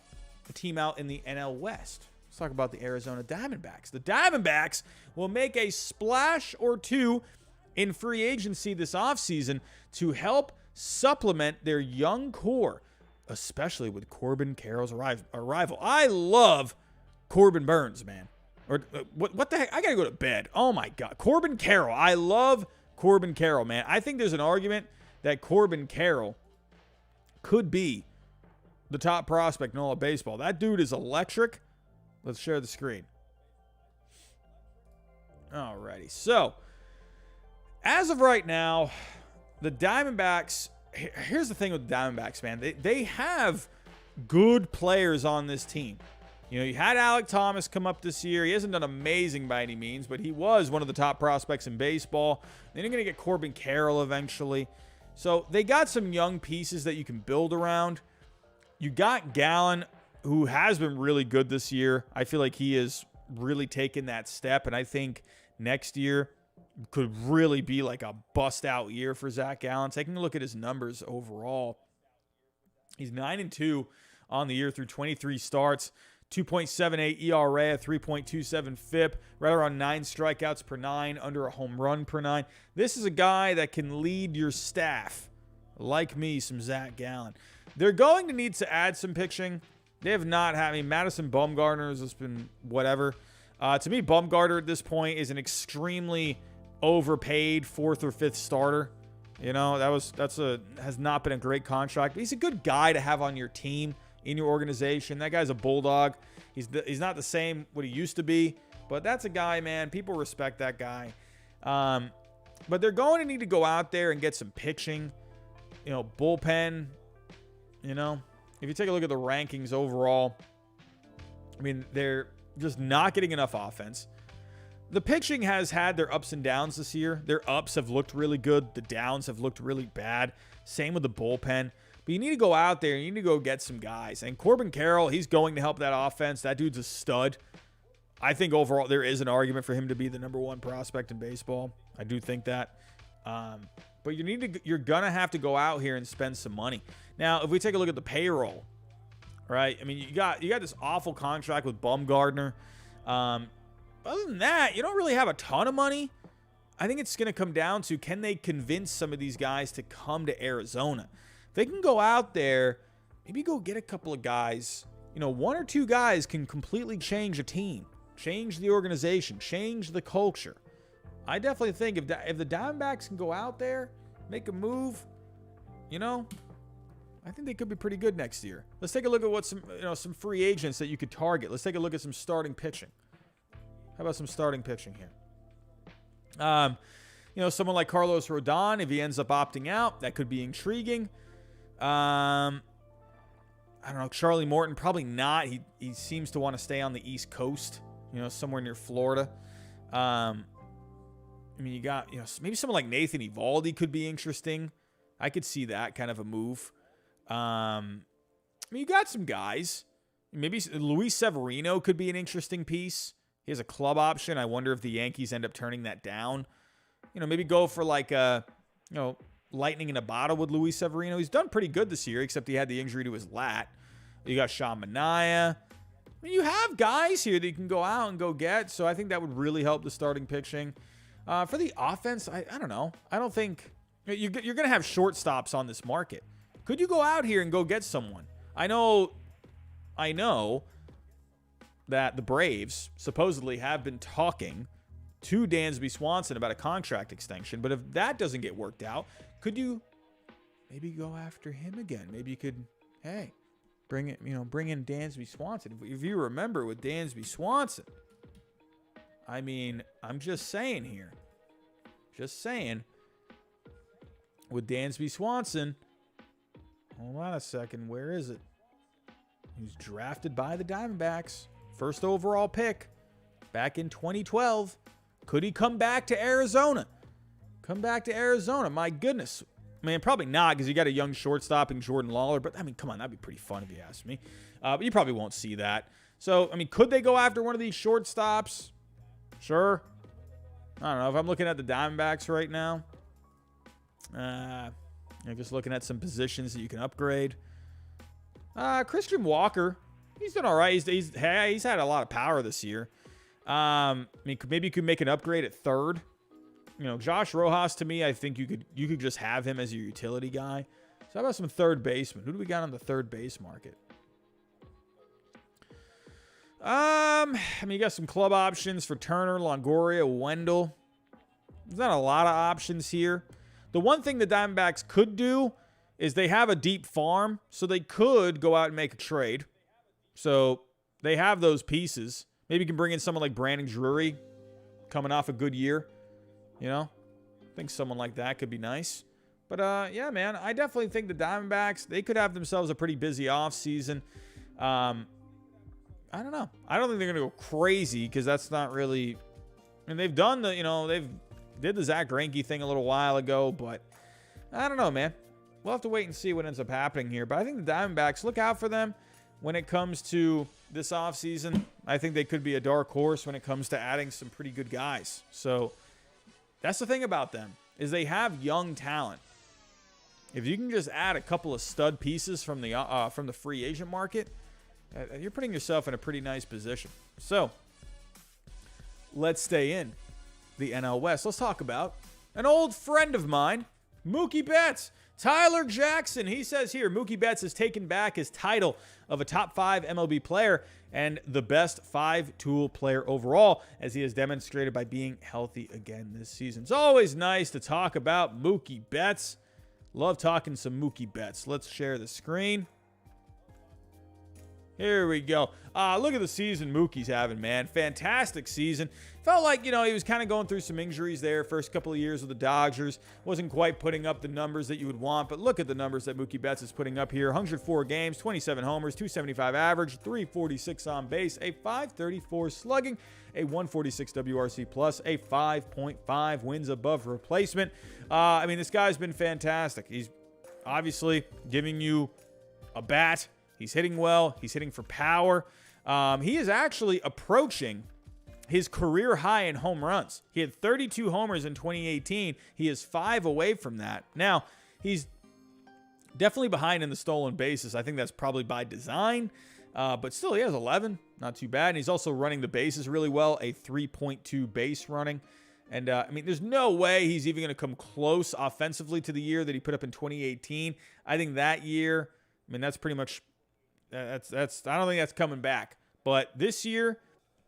the team out in the NL West. Let's talk about the Arizona Diamondbacks. The Diamondbacks will make a splash or two in free agency this offseason to help supplement their young core, especially with Corbin Carroll's arrival. I love Corbin Burnes, man. Or what the heck? I got to go to bed. Oh, my God. Corbin Carroll. I love Corbin Carroll, man. I think there's an argument that Corbin Carroll could be the top prospect in all of baseball. That dude is electric. Let's share the screen. Alrighty. So, as of right now, the Diamondbacks, here's the thing with the Diamondbacks, man. They have good players on this team. You had Alek Thomas come up this year. He hasn't done amazing by any means, but he was one of the top prospects in baseball. Then you're going to get Corbin Carroll eventually. So they got some young pieces that you can build around. You got Gallen, who has been really good this year. I feel like he has really taken that step, and I think next year could really be like a bust-out year for Zach Gallen. Taking a look at his numbers overall, he's 9-2 on the year through 23 starts, 2.78 ERA, a 3.27 FIP, right around 9 strikeouts per 9, under a home run per 9. This is a guy that can lead your staff, like me, some Zach Gallen. They're going to need to add some pitching. They have not had, Madison Bumgarner has just been whatever. To me, Bumgarner at this point is an extremely overpaid 4th or 5th starter. You know, has not been a great contract, but he's a good guy to have on your team, in your organization. That guy's a bulldog. He's not the same what he used to be, but that's a guy, man. People respect that guy. But they're going to need to go out there and get some pitching, you know, bullpen. You know, if you take a look at the rankings overall, I mean, they're just not getting enough offense. The pitching has had their ups and downs this year. Their ups have looked really good. The downs have looked really bad. Same with the bullpen. But you need to go out there. You need to go get some guys. And Corbin Carroll, he's going to help that offense. That dude's a stud. I think overall there is an argument for him to be the number 1 prospect in baseball. I do think that. But you're going to have to go out here and spend some money. Now, if we take a look at the payroll, right? I mean, you got this awful contract with Bumgarner. Other than that, you don't really have a ton of money. I think it's going to come down to, can they convince some of these guys to come to Arizona? If they can go out there, maybe go get a couple of guys. You know, 1 or 2 guys can completely change a team, change the organization, change the culture. I definitely think if the Diamondbacks can go out there, make a move, you know, I think they could be pretty good next year. Let's take a look at what some free agents that you could target. Let's take a look at some starting pitching. How about some starting pitching here? You know, someone like Carlos Rodon, if he ends up opting out, that could be intriguing. I don't know, Charlie Morton, probably not. He seems to want to stay on the East Coast, you know, somewhere near Florida. I mean, you got, you know, maybe someone like Nathan Eovaldi could be interesting. I could see that kind of a move. I mean, you got some guys. Maybe Luis Severino could be an interesting piece. He has a club option. I wonder if the Yankees end up turning that down. You know, maybe go for like a, you know, lightning in a bottle with Luis Severino. He's done pretty good this year, except he had the injury to his lat. You got Sean Manaea. I mean, you have guys here that you can go out and go get. So I think that would really help the starting pitching. For the offense, I don't know. I don't think you're going to have shortstops on this market. Could you go out here and go get someone? I know that the Braves supposedly have been talking to Dansby Swanson about a contract extension, but if that doesn't get worked out, could you maybe go after him again? Maybe you could, hey, bring in Dansby Swanson. If you remember with Dansby Swanson, I mean, I'm just saying here, with Dansby Swanson, hold on a second, where is it? He was drafted by the Diamondbacks. First overall pick back in 2012. Could he come back to Arizona? My goodness. Man, probably not, because you got a young shortstop in Jordan Lawler. But, I mean, come on, that'd be pretty fun if you ask me. But you probably won't see that. So, I mean, could they go after one of these shortstops? Sure. I don't know. If I'm looking at the Diamondbacks right now, I'm just looking at some positions that you can upgrade. Christian Walker. He's done all right. He's had a lot of power this year. I mean, maybe you could make an upgrade at third. You know, Josh Rojas, to me, I think you could just have him as your utility guy. So how about some third baseman? Who do we got on the third base market? I mean, you got some club options for Turner, Longoria, Wendell. There's not a lot of options here. The one thing the Diamondbacks could do is they have a deep farm, so they could go out and make a trade. So they have those pieces. Maybe you can bring in someone like Brandon Drury, coming off a good year. You know, I think someone like that could be nice. But, yeah, man, I definitely think the Diamondbacks, they could have themselves a pretty busy offseason. I don't know. I don't think they're going to go crazy, because that's not really... I mean, they've done the, you know, did the Zach Greinke thing a little while ago, but I don't know, man. We'll have to wait and see what ends up happening here. But I think the Diamondbacks, look out for them when it comes to this offseason. I think they could be a dark horse when it comes to adding some pretty good guys. So that's the thing about them, is they have young talent. If you can just add a couple of stud pieces from the free agent market, You're putting yourself in a pretty nice position. So, let's stay in the NL West. Let's talk about an old friend of mine, Mookie Betts. Tyler Jackson, he says here, Mookie Betts has taken back his title of a top 5 MLB player and the best 5-tool player overall, as he has demonstrated by being healthy again this season. It's always nice to talk about Mookie Betts. Love talking some Mookie Betts. Let's share the screen. Here we go. Look at the season Mookie's having, man. Fantastic season. Felt like, he was kind of going through some injuries there. First couple of years with the Dodgers. Wasn't quite putting up the numbers that you would want. But look at the numbers that Mookie Betts is putting up here. 104 games, 27 homers, 275 average, 346 on base, a 534 slugging, a 146 WRC plus, a 5.5 wins above replacement. This guy's been fantastic. He's obviously giving you a bat. He's hitting well. He's hitting for power. He is actually approaching his career high in home runs. He had 32 homers in 2018. He is 5 away from that. Now, he's definitely behind in the stolen bases. I think that's probably by design. But still, he has 11. Not too bad. And he's also running the bases really well, a 3.2 base running. And, there's no way he's even going to come close offensively to the year that he put up in 2018. I think that year, that's pretty much... I don't think that's coming back. But this year,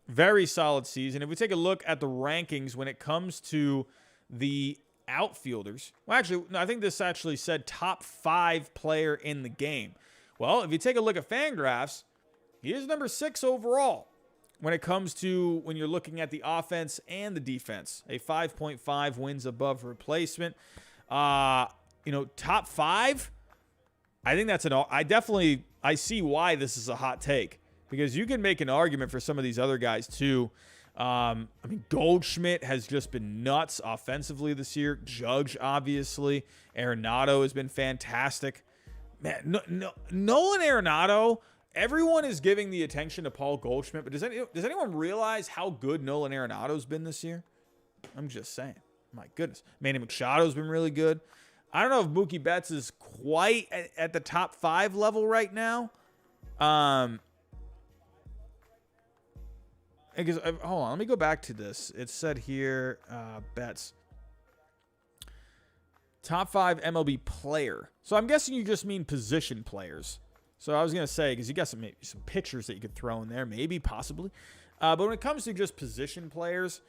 very solid season. If we take a look at the rankings when it comes to the outfielders, well, actually, no, I think this actually said top 5 player in the game. Well, if you take a look at Fangraphs, he is number 6 overall when it comes to when you're looking at the offense and the defense. A 5.5 wins above replacement. Top 5. I think that's I see why this is a hot take, because you can make an argument for some of these other guys too. Goldschmidt has just been nuts offensively this year. Judge, obviously. Arenado has been fantastic. Man, Nolan Arenado, everyone is giving the attention to Paul Goldschmidt, but does anyone realize how good Nolan Arenado's been this year? I'm just saying. My goodness. Manny Machado's been really good. I don't know if Mookie Betts is quite at the top 5 level right now. Because hold on, let me go back to this. It said here, Betts. Top 5 MLB player. So I'm guessing you just mean position players. So I was going to say, because you got some pictures that you could throw in there, maybe, possibly. But when it comes to just position players,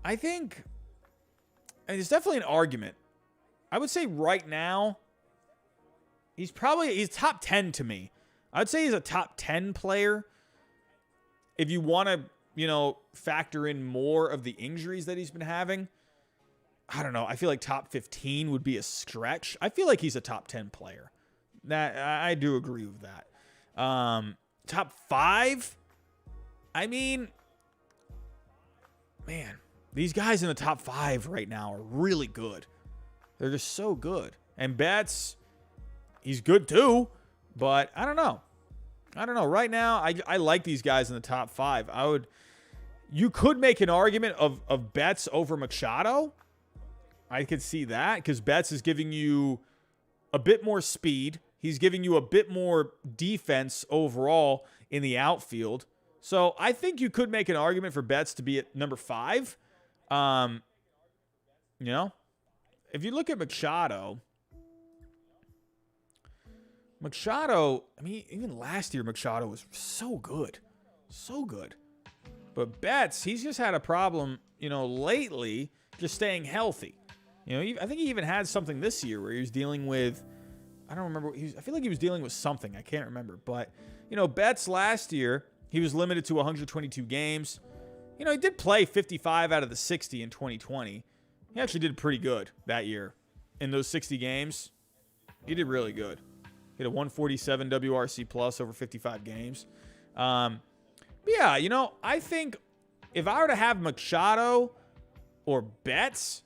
I think it's definitely an argument. I would say right now, he's top 10 to me. I'd say he's a top 10 player. If you want to, factor in more of the injuries that he's been having, I don't know. I feel like top 15 would be a stretch. I feel like he's a top 10 player. That I do agree with that. Top 5? Man, these guys in the top 5 right now are really good. They're just so good. And Betts, he's good too, but I don't know. Right now, I like these guys in the top 5. You could make an argument of Betts over Machado. I could see that, because Betts is giving you a bit more speed. He's giving you a bit more defense overall in the outfield. So I think you could make an argument for Betts to be at number 5. If you look at Machado, even last year, Machado was so good. So good. But Betts, he's just had a problem, lately, just staying healthy. I think he even had something this year where he was dealing with, I don't remember. I feel like he was dealing with something. I can't remember. But, Betts last year, he was limited to 122 games. He did play 55 out of the 60 in 2020. He actually did pretty good that year. In those 60 games, he did really good. He had a 147 WRC plus over 55 games. I think if I were to have Machado or Betts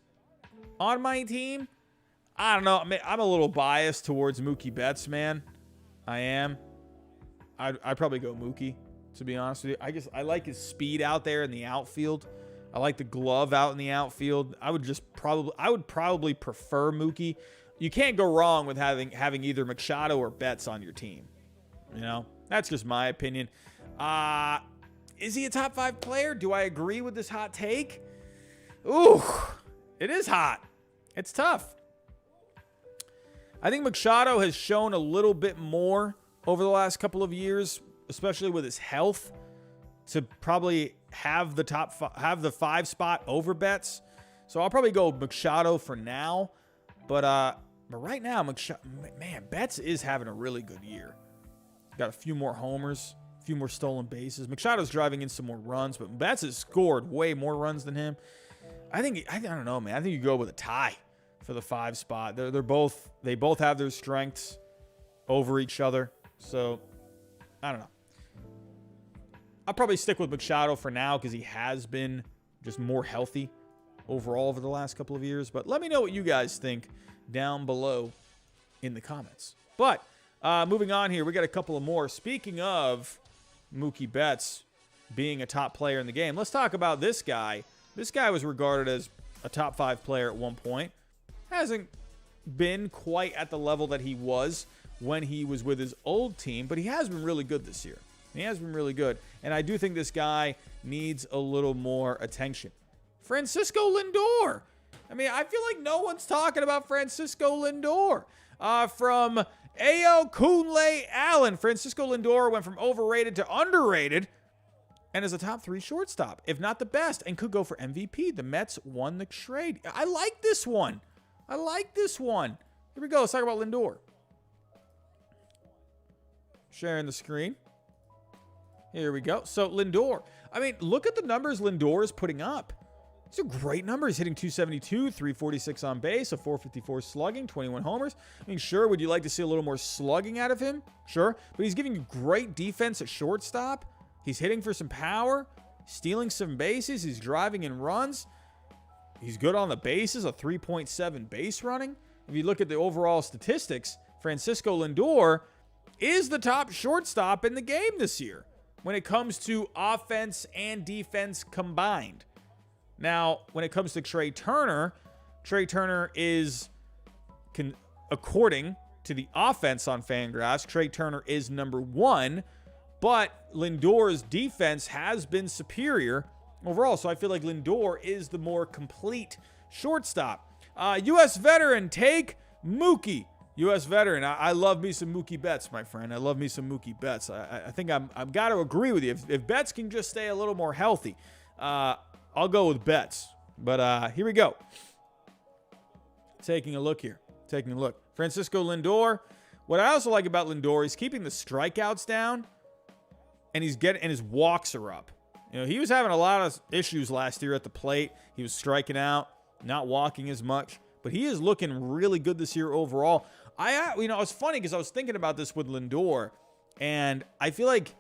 on my team, I don't know. I'm a little biased towards Mookie Betts, man. I am. I'd probably go Mookie, to be honest with you. I like his speed out there in the outfield. I like the glove out in the outfield. I would probably prefer Mookie. You can't go wrong with having either Machado or Betts on your team. That's just my opinion. Is he a top 5 player? Do I agree with this hot take? Ooh, it is hot. It's tough. I think Machado has shown a little bit more over the last couple of years, especially with his health, to probably have the 5 spot over Betts. So I'll probably go Machado for now. But right now, Betts is having a really good year. Got a few more homers, a few more stolen bases. Machado's driving in some more runs, but Betts has scored way more runs than him. I don't know, man. I think you go with a tie for the 5 spot. They both have their strengths over each other. So I don't know. I'll probably stick with Machado for now because he has been just more healthy overall over the last couple of years. But let me know what you guys think down below in the comments. But moving on here, we got a couple of more. Speaking of Mookie Betts being a top player in the game, let's talk about this guy. This guy was regarded as a top 5 player at one point. Hasn't been quite at the level that he was when he was with his old team, but he has been really good this year. He has been really good. And I do think this guy needs a little more attention. Francisco Lindor. I mean, I feel like no one's talking about Francisco Lindor. From A.L. Kunle Allen, Francisco Lindor went from overrated to underrated and is a top 3 shortstop, if not the best, and could go for MVP. The Mets won the trade. I like this one. Here we go. Let's talk about Lindor. Sharing the screen. Here we go. So Lindor. I mean, look at the numbers Lindor is putting up. These are great numbers. Hitting 272, 346 on base, a 454 slugging, 21 homers. I mean, sure, would you like to see a little more slugging out of him? Sure. But he's giving you great defense at shortstop. He's hitting for some power, stealing some bases. He's driving in runs. He's good on the bases, a 3.7 base running. If you look at the overall statistics, Francisco Lindor is the top shortstop in the game this year when it comes to offense and defense combined. Now, when it comes to Trey Turner is, according to the offense on Fangraphs, Trey Turner is number 1, but Lindor's defense has been superior overall. So I feel like Lindor is the more complete shortstop. U.S. veteran, take Mookie. U.S. veteran. I love me some Mookie Betts, my friend. I love me some Mookie Betts. I think I've got to agree with you. If Betts can just stay a little more healthy, I'll go with Betts. But here we go. Taking a look here. Francisco Lindor. What I also like about Lindor is keeping the strikeouts down, and his walks are up. You know, he was having a lot of issues last year at the plate. He was striking out, not walking as much, but he is looking really good this year overall. It's funny because I was thinking about this with Lindor, and I feel like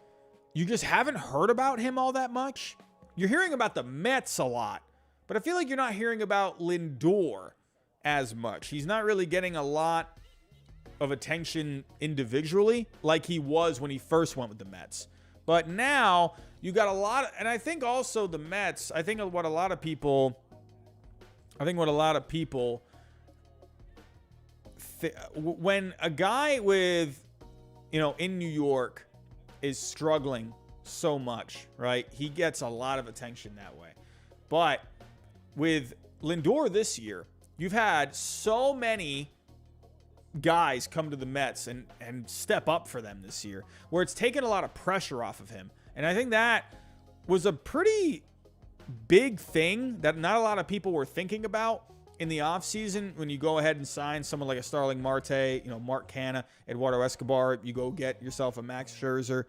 you just haven't heard about him all that much. You're hearing about the Mets a lot, but I feel like you're not hearing about Lindor as much. He's not really getting a lot of attention individually like he was when he first went with the Mets. But now you got a lot, and I think also the Mets, what a lot of people, when a guy with, in New York is struggling so much, right? He gets a lot of attention that way. But with Lindor this year, you've had so many guys come to the Mets and step up for them this year, where it's taken a lot of pressure off of him. And I think that was a pretty big thing that not a lot of people were thinking about in the offseason when you go ahead and sign someone like a Starling Marte, Mark Canha, Eduardo Escobar, you go get yourself a Max Scherzer.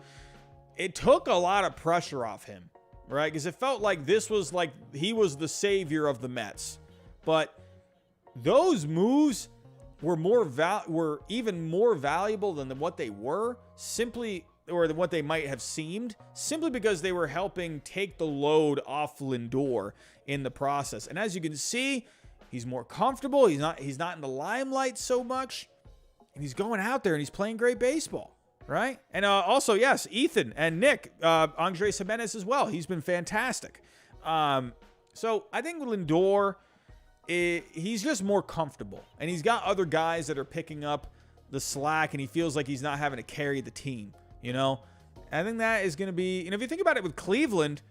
It took a lot of pressure off him, right? Because it felt like this was like he was the savior of the Mets. But those moves were even more valuable than what they were, or than what they might have seemed, simply because they were helping take the load off Lindor in the process. And as you can see, he's more comfortable. He's not in the limelight so much, and he's going out there and he's playing great baseball, right? And also, yes, Ethan and Nick, Andres Jimenez as well. He's been fantastic. So I think Lindor, he's just more comfortable, and he's got other guys that are picking up the slack, and he feels like he's not having to carry the team. You know, I think that is going to be, if you think about it with Cleveland,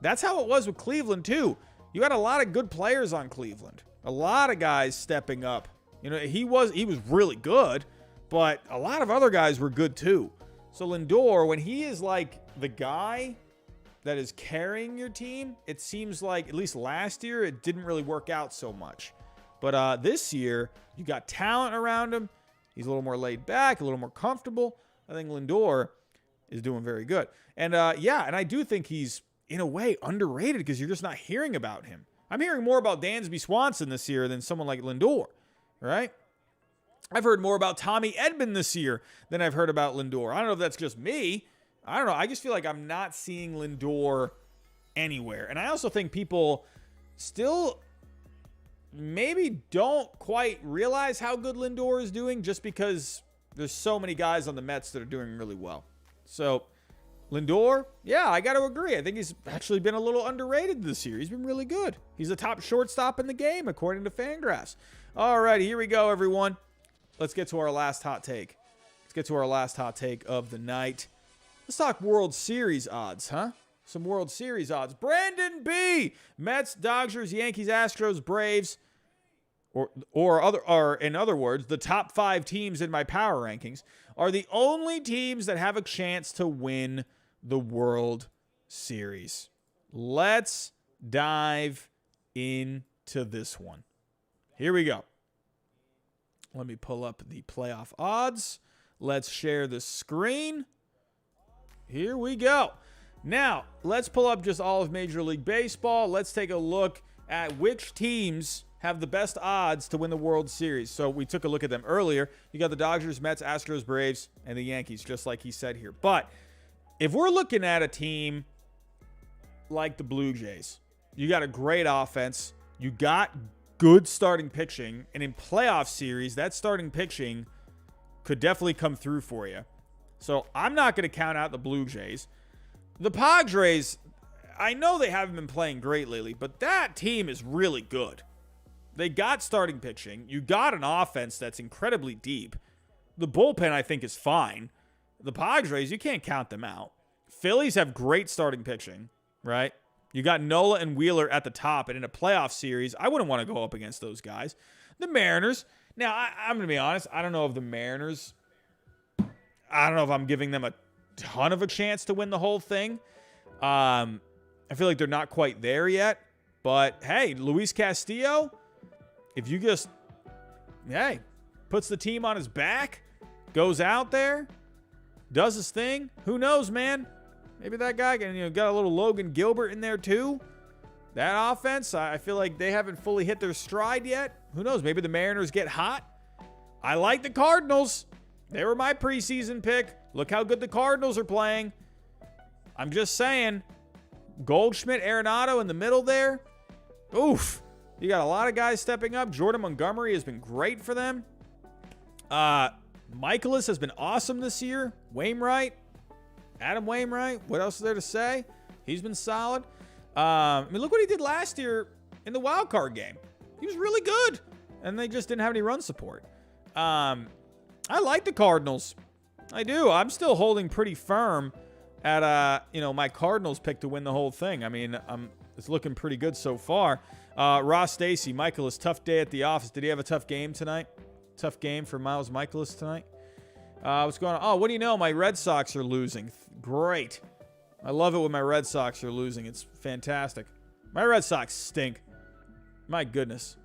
that's how it was with Cleveland too. You had a lot of good players on Cleveland, a lot of guys stepping up. He was really good, but a lot of other guys were good too. So Lindor, when he is like the guy that is carrying your team, it seems like, at least last year, it didn't really work out so much. But this year, you got talent around him. He's a little more laid back, a little more comfortable. I think Lindor is doing very good. And and I do think he's, in a way, underrated because you're just not hearing about him. I'm hearing more about Dansby Swanson this year than someone like Lindor, right? I've heard more about Tommy Edman this year than I've heard about Lindor. I don't know if that's just me. I don't know. I just feel like I'm not seeing Lindor anywhere. And I also think people still maybe don't quite realize how good Lindor is doing just because there's so many guys on the Mets that are doing really well. So Lindor, yeah, I got to agree. I think he's actually been a little underrated this year. He's been really good. He's the top shortstop in the game, according to Fangraphs. All right, here we go, everyone. Let's get to our last hot take. Let's get to our last hot take of the night. Let's talk World Series odds, huh? Some World Series odds. Brandon B. Mets, Dodgers, Yankees, Astros, Braves, or in other words, the top 5 teams in my power rankings are the only teams that have a chance to win the World Series. Let's dive into this one. Here we go. Let me pull up the playoff odds. Let's share the screen. Here we go. Now, let's pull up just all of Major League Baseball. Let's take a look at which teams have the best odds to win the World Series. So we took a look at them earlier. You got the Dodgers, Mets, Astros, Braves, and the Yankees, just like he said here. But if we're looking at a team like the Blue Jays, you got a great offense. You got good starting pitching. And in playoff series, that starting pitching could definitely come through for you. So I'm not going to count out the Blue Jays. The Padres, I know they haven't been playing great lately, but that team is really good. They got starting pitching. You got an offense that's incredibly deep. The bullpen, I think, is fine. The Padres, you can't count them out. Phillies have great starting pitching, right? You got Nola and Wheeler at the top, and in a playoff series, I wouldn't want to go up against those guys. The Mariners, now, I'm going to be honest, I don't know if the Mariners, I don't know if I'm giving them a ton of a chance to win the whole thing. I feel like they're not quite there yet. But, hey, Luis Castillo, if you just, puts the team on his back, goes out there, does his thing, who knows, man? Maybe that guy can, got a little Logan Gilbert in there too. That offense, I feel like they haven't fully hit their stride yet. Who knows? Maybe the Mariners get hot. I like the Cardinals. They were my preseason pick. Look how good the Cardinals are playing. I'm just saying, Goldschmidt, Arenado in the middle there. Oof. You got a lot of guys stepping up. Jordan Montgomery has been great for them. Michaelis has been awesome this year. Adam Wainwright. What else is there to say? He's been solid. Look what he did last year in the wild card game. He was really good. And they just didn't have any run support. I like the Cardinals. I do. I'm still holding pretty firm at my Cardinals pick to win the whole thing. It's looking pretty good so far. Ross Stacy, Michaelis, tough day at the office. Did he have a tough game tonight? Tough game for Miles Michaelis tonight. What's going on? Oh, what do you know? My Red Sox are losing. Great. I love it when my Red Sox are losing. It's fantastic. My Red Sox stink. My goodness.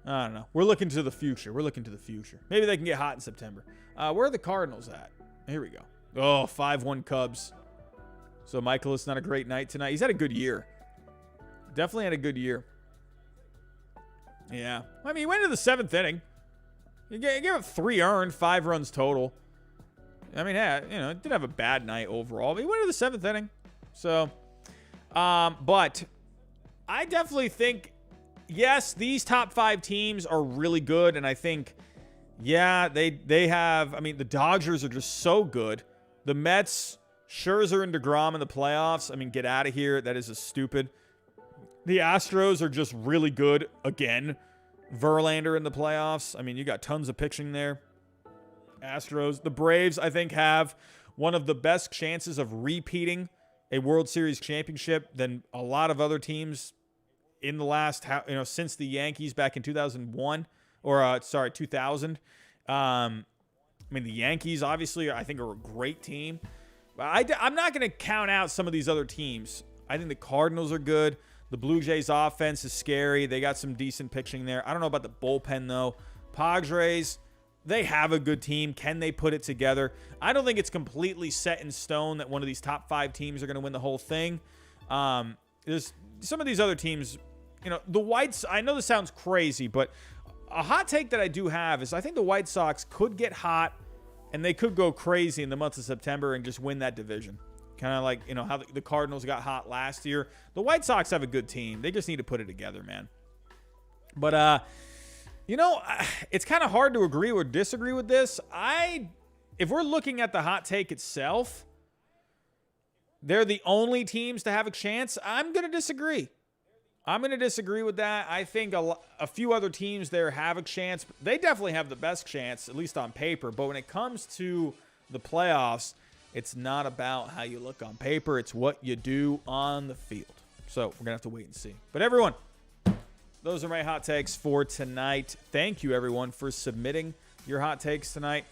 I don't know. We're looking to the future. Maybe they can get hot in September. Where are the Cardinals at? Here we go. Oh, 5-1 Cubs. So Michaelis, not a great night tonight. He's had a good year. Definitely had a good year. Yeah. He went into the 7th inning. He gave up 3 earned, 5 runs total. He didn't have a bad night overall, but he went into the 7th inning. So, but I definitely think, yes, these top 5 teams are really good, and I think, they have, the Dodgers are just so good. The Mets, Scherzer and DeGrom in the playoffs. Get out of here. That is stupid. The Astros are just really good again. Verlander in the playoffs. You got tons of pitching there. Astros. The Braves, I think, have one of the best chances of repeating a World Series championship than a lot of other teams in the last, since the Yankees back in 2001 or 2000. I mean, the Yankees obviously I think are a great team. I'm not going to count out some of these other teams. I think the Cardinals are good. The Blue Jays offense is scary. They got some decent pitching there. I don't know about the bullpen though. Padres, they have a good team. Can they put it together? I don't think it's completely set in stone that one of these top 5 teams are going to win the whole thing. There's some of these other teams, the Whites, I know this sounds crazy, but a hot take that I do have is I think the White Sox could get hot and they could go crazy in the month of September and just win that division. Kind of like, how the Cardinals got hot last year. The White Sox have a good team. They just need to put it together, man. But, it's kind of hard to agree or disagree with this. If we're looking at the hot take itself, they're the only teams to have a chance. I'm going to disagree. I'm going to disagree with that. I think a few other teams there have a chance. They definitely have the best chance, at least on paper. But when it comes to the playoffs, it's not about how you look on paper. It's what you do on the field. So we're going to have to wait and see. But everyone, those are my hot takes for tonight. Thank you, everyone, for submitting your hot takes tonight.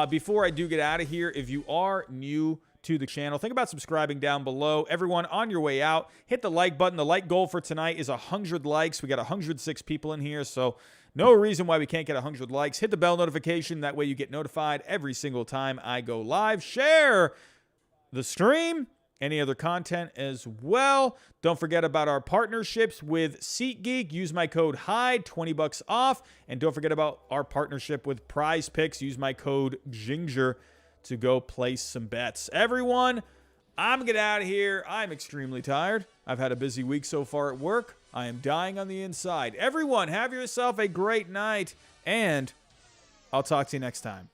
Before I do get out of here, if you are new to the channel, think about subscribing down below. Everyone, on your way out, hit the like button. The like goal for tonight is 100 likes. We got 106 people in here, so no reason why we can't get 100 likes. Hit the bell notification. That way you get notified every single time I go live. Share the stream, any other content as well. Don't forget about our partnerships with SeatGeek. Use my code HYDE, $20 off. And don't forget about our partnership with Prize Picks. Use my code GINGER to go place some bets. Everyone, I'm going to get out of here. I'm extremely tired. I've had a busy week so far at work. I am dying on the inside. Everyone, have yourself a great night, and I'll talk to you next time.